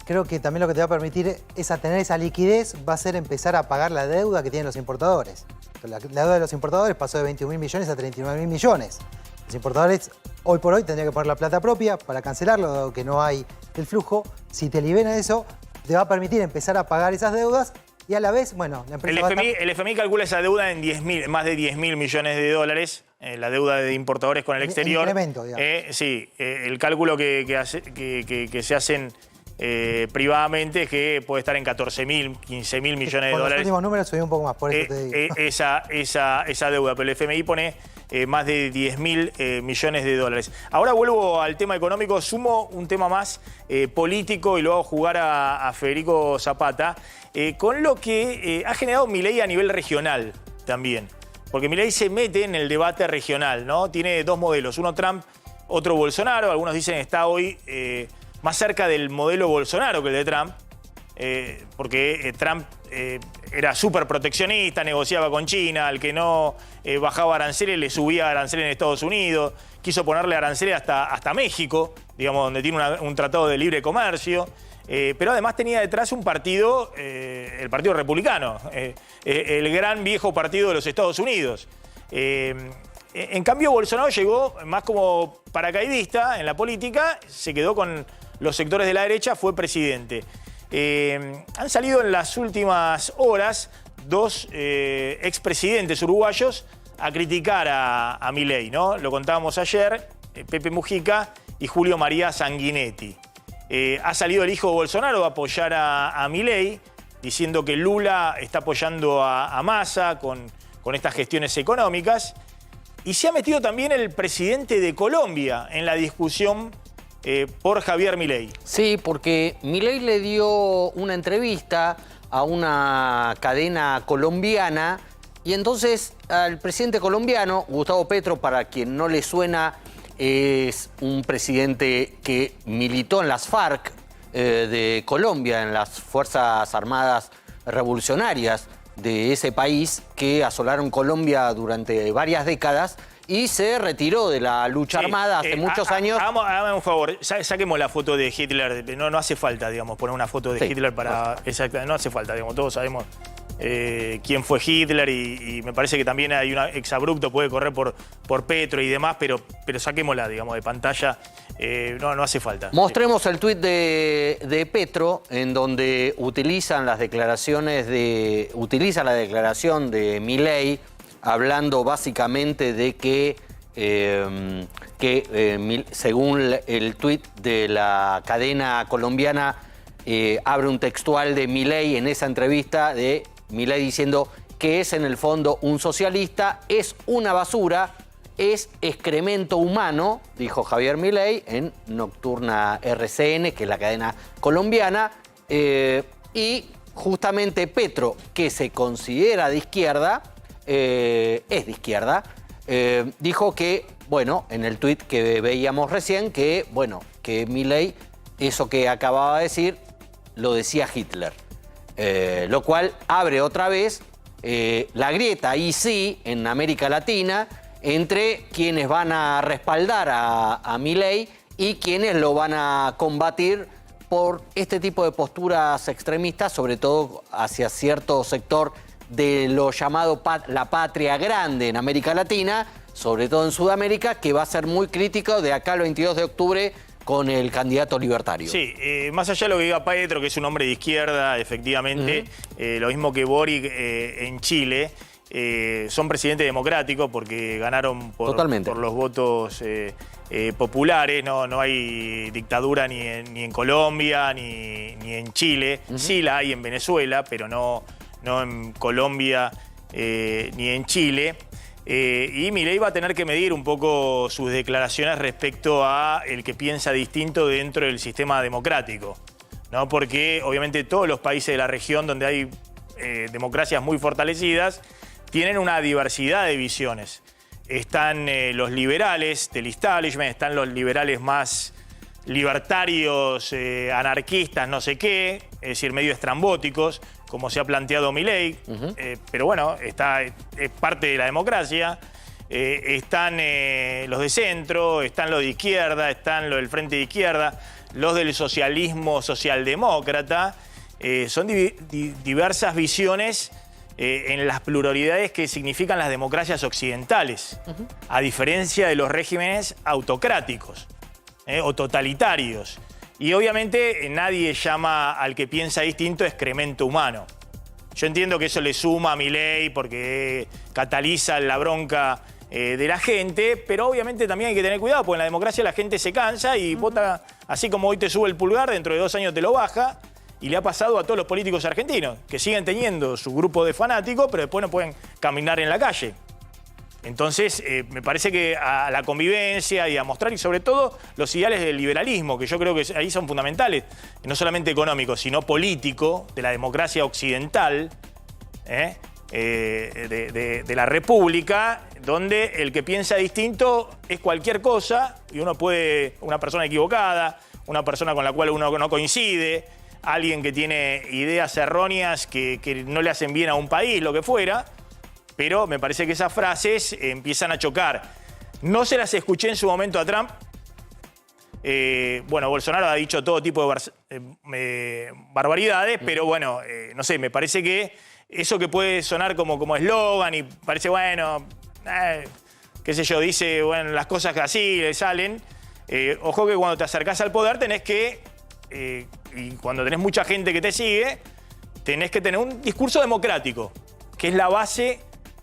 creo que también lo que te va a permitir tener esa liquidez va a ser empezar a pagar la deuda que tienen los importadores. La deuda de los importadores pasó de 21.000 millones a 39.000 millones. Los importadores hoy por hoy tendrían que poner la plata propia para cancelarlo, dado que no hay el flujo. Si te liberan eso, te va a permitir empezar a pagar esas deudas y a la vez, bueno, la empresa el FMI calcula esa deuda en más de 10.000 millones de dólares, la deuda de importadores con el exterior. Incremento, digamos. Sí, el cálculo que se hacen privadamente es que puede estar en 14.000, 15.000 millones de dólares. Con los últimos números subió un poco más, por eso te digo. Esa deuda, pero el FMI pone más de 10.000 millones de dólares. Ahora vuelvo al tema económico, sumo un tema más político y lo hago jugar a Federico Zapata, con lo que ha generado Milei a nivel regional también. Porque Milei se mete en el debate regional, ¿no? Tiene dos modelos, uno Trump, otro Bolsonaro. Algunos dicen que está hoy más cerca del modelo Bolsonaro que el de Trump, porque Trump era súper proteccionista, negociaba con China, al que no bajaba aranceles le subía aranceles en Estados Unidos, quiso ponerle aranceles hasta México, digamos, donde tiene un tratado de libre comercio. Pero además tenía detrás un partido, el Partido Republicano, el gran viejo partido de los Estados Unidos. En cambio, Bolsonaro llegó más como paracaidista en la política, se quedó con los sectores de la derecha, fue presidente. Han salido en las últimas horas dos expresidentes uruguayos a criticar a Milei, ¿no? Lo contábamos ayer, Pepe Mujica y Julio María Sanguinetti. Ha salido el hijo de Bolsonaro a apoyar a Milei, diciendo que Lula está apoyando a Massa con estas gestiones económicas. Y se ha metido también el presidente de Colombia en la discusión por Javier Milei. Sí, porque Milei le dio una entrevista a una cadena colombiana y entonces al presidente colombiano, Gustavo Petro, para quien no le suena, es un presidente que militó en las FARC de Colombia, en las Fuerzas Armadas Revolucionarias de ese país que asolaron Colombia durante varias décadas y se retiró de la lucha armada hace muchos años. Hágame un favor, saquemos la foto de Hitler. No hace falta, digamos, poner una foto de Hitler para... Exacto, no hace falta, digamos, todos sabemos quién fue Hitler y me parece que también hay un exabrupto, puede correr por Petro y demás, pero saquémosla, digamos, de pantalla. No hace falta. Mostremos el tuit de Petro, en donde utiliza la declaración de Milei, hablando básicamente de que según el tuit de la cadena colombiana, abre un textual de Milei en esa entrevista de Milei diciendo que es en el fondo un socialista, es una basura, es excremento humano, dijo Javier Milei en Nocturna RCN, que es la cadena colombiana, y justamente Petro, que se considera de izquierda, es de izquierda, dijo que, bueno, en el tuit que veíamos recién, que, bueno, que Milei, eso que acababa de decir, lo decía Hitler. Lo cual abre otra vez la grieta, ahí sí, en América Latina, entre quienes van a respaldar a Milei y quienes lo van a combatir por este tipo de posturas extremistas, sobre todo hacia cierto sector de lo llamado la patria grande en América Latina, sobre todo en Sudamérica, que va a ser muy crítico de acá al 22 de octubre con el candidato libertario. Sí, más allá de lo que diga Petro, que es un hombre de izquierda, efectivamente, lo mismo que Boric en Chile, son presidentes democráticos porque ganaron por los votos populares, no hay dictadura ni en Colombia ni en Chile. Sí la hay en Venezuela, pero no en Colombia ni en Chile. Y Milei va a tener que medir un poco sus declaraciones respecto a el que piensa distinto dentro del sistema democrático, ¿no? Porque obviamente todos los países de la región donde hay democracias muy fortalecidas, tienen una diversidad de visiones. Están los liberales del establishment, están los liberales más libertarios, anarquistas, no sé qué, es decir, medio estrambóticos, como se ha planteado Milei, pero bueno, es parte de la democracia. Están los de centro, están los de izquierda, están los del Frente de Izquierda, los del socialismo socialdemócrata. Son diversas visiones en las pluralidades que significan las democracias occidentales, a diferencia de los regímenes autocráticos o totalitarios. Y obviamente nadie llama al que piensa distinto excremento humano. Yo entiendo que eso le suma a Milei porque cataliza la bronca de la gente, pero obviamente también hay que tener cuidado, porque en la democracia la gente se cansa y vota, así como hoy te sube el pulgar, dentro de 2 años te lo baja, y le ha pasado a todos los políticos argentinos, que siguen teniendo su grupo de fanáticos, pero después no pueden caminar en la calle. Entonces, me parece que a la convivencia y a mostrar, y sobre todo, los ideales del liberalismo, que yo creo que ahí son fundamentales, no solamente económico, sino político, de la democracia occidental, de la República, donde el que piensa distinto es cualquier cosa, y una persona equivocada, una persona con la cual uno no coincide, alguien que tiene ideas erróneas que no le hacen bien a un país, lo que fuera, pero me parece que esas frases empiezan a chocar. No se las escuché en su momento a Trump. Bueno, Bolsonaro ha dicho todo tipo de barbaridades, pero bueno, no sé, me parece que eso que puede sonar como eslogan y parece, bueno, qué sé yo, dice, bueno, las cosas que así le salen. Ojo que cuando te acercás al poder tenés que, y cuando tenés mucha gente que te sigue, tenés que tener un discurso democrático, que es la base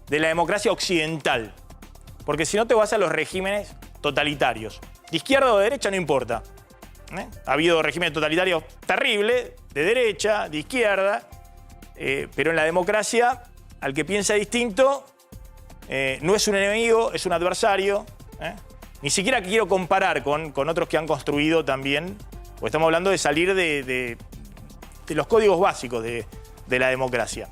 de la democracia occidental. Porque si no te vas a los regímenes totalitarios. De izquierda o de derecha no importa. Ha habido regímenes totalitarios terribles, de derecha, de izquierda, pero en la democracia, al que piensa distinto, no es un enemigo, es un adversario. Ni siquiera quiero comparar con otros que han construido también, porque estamos hablando de salir de los códigos básicos de la democracia.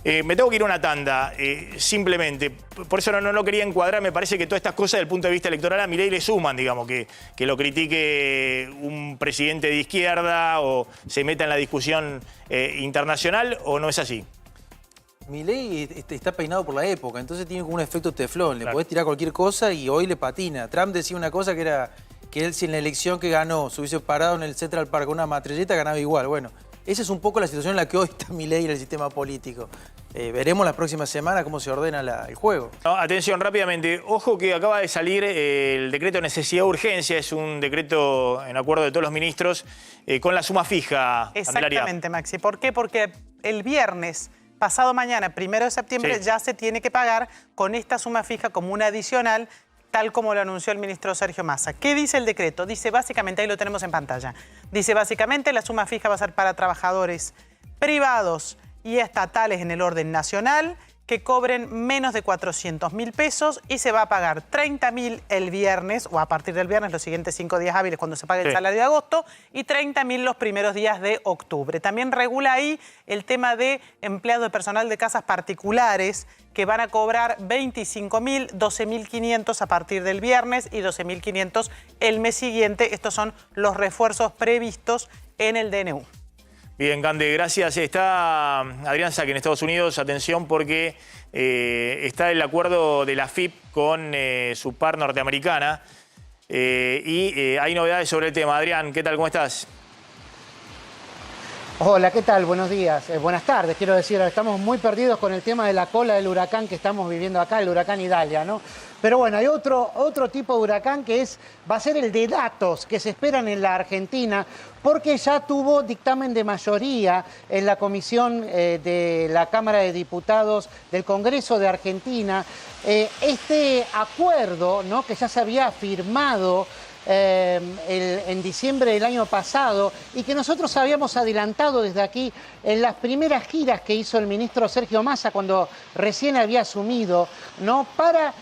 Me tengo que ir a una tanda, simplemente. Por eso no lo quería encuadrar. Me parece que todas estas cosas, desde el punto de vista electoral, a Milei le suman, digamos, que lo critique un presidente de izquierda o se meta en la discusión internacional, ¿o no es así? Milei está peinado por la época, entonces tiene como un efecto teflón. Le podés tirar cualquier cosa y hoy le patina. Trump decía una cosa que era que él, si en la elección que ganó se hubiese parado en el Central Park con una matralleta, ganaba igual. Bueno, esa es un poco la situación en la que hoy está Milei en el sistema político. Veremos las próximas semanas cómo se ordena el juego. No, atención, rápidamente. Ojo que acaba de salir el decreto de necesidad de urgencia. Es un decreto en acuerdo de todos los ministros con la suma fija. Exactamente, Maxi. ¿Por qué? Porque el viernes, pasado mañana, 1 de septiembre, ya se tiene que pagar con esta suma fija como una adicional, tal como lo anunció el ministro Sergio Massa. ¿Qué dice el decreto? Dice básicamente, ahí lo tenemos en pantalla, dice básicamente la suma fija va a ser para trabajadores privados y estatales en el orden nacional que cobren menos de 400.000 pesos y se va a pagar 30.000 el viernes o a partir del viernes los siguientes 5 días hábiles cuando se pague el salario de agosto y 30.000 los primeros días de octubre. También regula ahí el tema de empleados de personal de casas particulares que van a cobrar 25.000, 12.500 a partir del viernes y 12.500 el mes siguiente. Estos son los refuerzos previstos en el DNU. Bien, Cande, gracias. Está Adrián Saque en Estados Unidos. Atención porque está el acuerdo de la FIP con su par norteamericana y hay novedades sobre el tema. Adrián, ¿qué tal? ¿Cómo estás? Hola, ¿qué tal? Buenos días. Buenas tardes, quiero decir. Estamos muy perdidos con el tema de la cola del huracán que estamos viviendo acá, el huracán Idalia, ¿no? Pero bueno, hay otro tipo de huracán que va a ser el de datos que se esperan en la Argentina, porque ya tuvo dictamen de mayoría en la comisión de la Cámara de Diputados del Congreso de Argentina. Este acuerdo, ¿no?, que ya se había firmado en diciembre del año pasado y que nosotros habíamos adelantado desde aquí en las primeras giras que hizo el ministro Sergio Massa cuando recién había asumido, ¿no?, para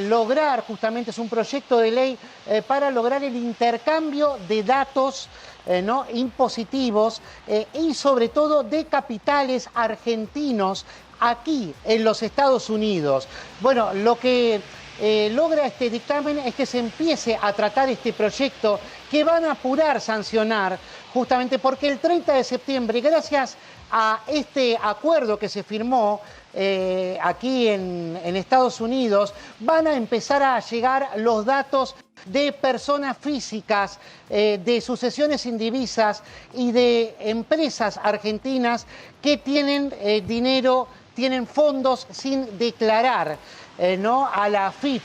lograr, justamente es un proyecto de ley para lograr el intercambio de datos ¿no? impositivos y sobre todo de capitales argentinos aquí en los Estados Unidos. Bueno, lo que logra este dictamen es que se empiece a tratar este proyecto que van a apurar sancionar, justamente porque el 30 de septiembre, gracias a este acuerdo que se firmó aquí en Estados Unidos, van a empezar a llegar los datos de personas físicas, de sucesiones indivisas y de empresas argentinas que tienen dinero, tienen fondos sin declarar, ¿no? a la AFIP.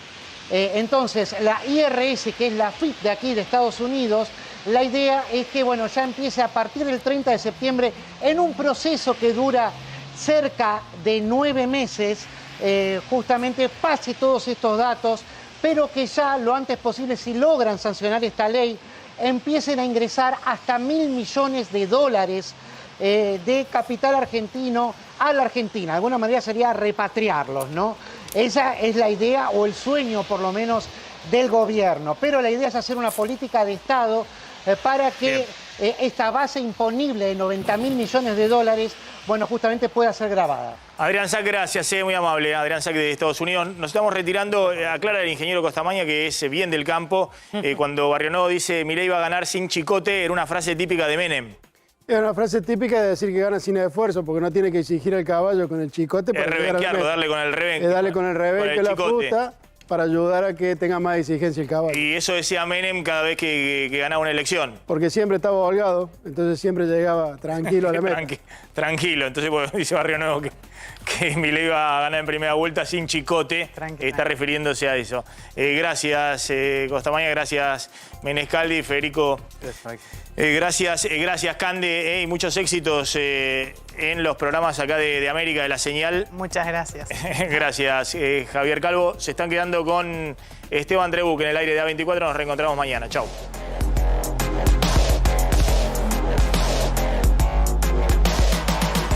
Entonces, la IRS, que es la AFIP de aquí de Estados Unidos, la idea es que bueno, ya empiece a partir del 30 de septiembre en un proceso que dura cerca de 9 meses, justamente pase todos estos datos, pero que ya lo antes posible, si logran sancionar esta ley, empiecen a ingresar hasta $1.000 millones de capital argentino a la Argentina. De alguna manera sería repatriarlos, ¿no? Esa es la idea o el sueño, por lo menos, del gobierno. Pero la idea es hacer una política de Estado para que esta base imponible de $90.000 millones, bueno, justamente pueda ser grabada. Adrián Sack, gracias, muy amable. Adrián Sack de Estados Unidos. Nos estamos retirando. Aclara el ingeniero Costamaña, que es bien del campo. Cuando Barrionuevo dice Milei va a ganar sin chicote, era una frase típica de Menem. Es una frase típica de decir que gana sin esfuerzo, porque no tiene que exigir el caballo con el chicote. Es rebenquearlo, darle con el rebenque. Es darle con el rebenque la fruta para ayudar a que tenga más exigencia el caballo. Y eso decía Menem cada vez que ganaba una elección. Porque siempre estaba holgado, entonces siempre llegaba tranquilo a la meta. Tranquilo, entonces bueno, dice Barrionuevo que Milei va a ganar en primera vuelta sin chicote. Está refiriéndose a eso. Gracias, Costamaña, gracias, Menescaldi, Federico. Gracias, Cande, y muchos éxitos en los programas acá de América, de La Señal. Muchas gracias. Gracias, Javier Calvo. Se están quedando con Esteban Trebuch en el aire de A24. Nos reencontramos mañana. Chau.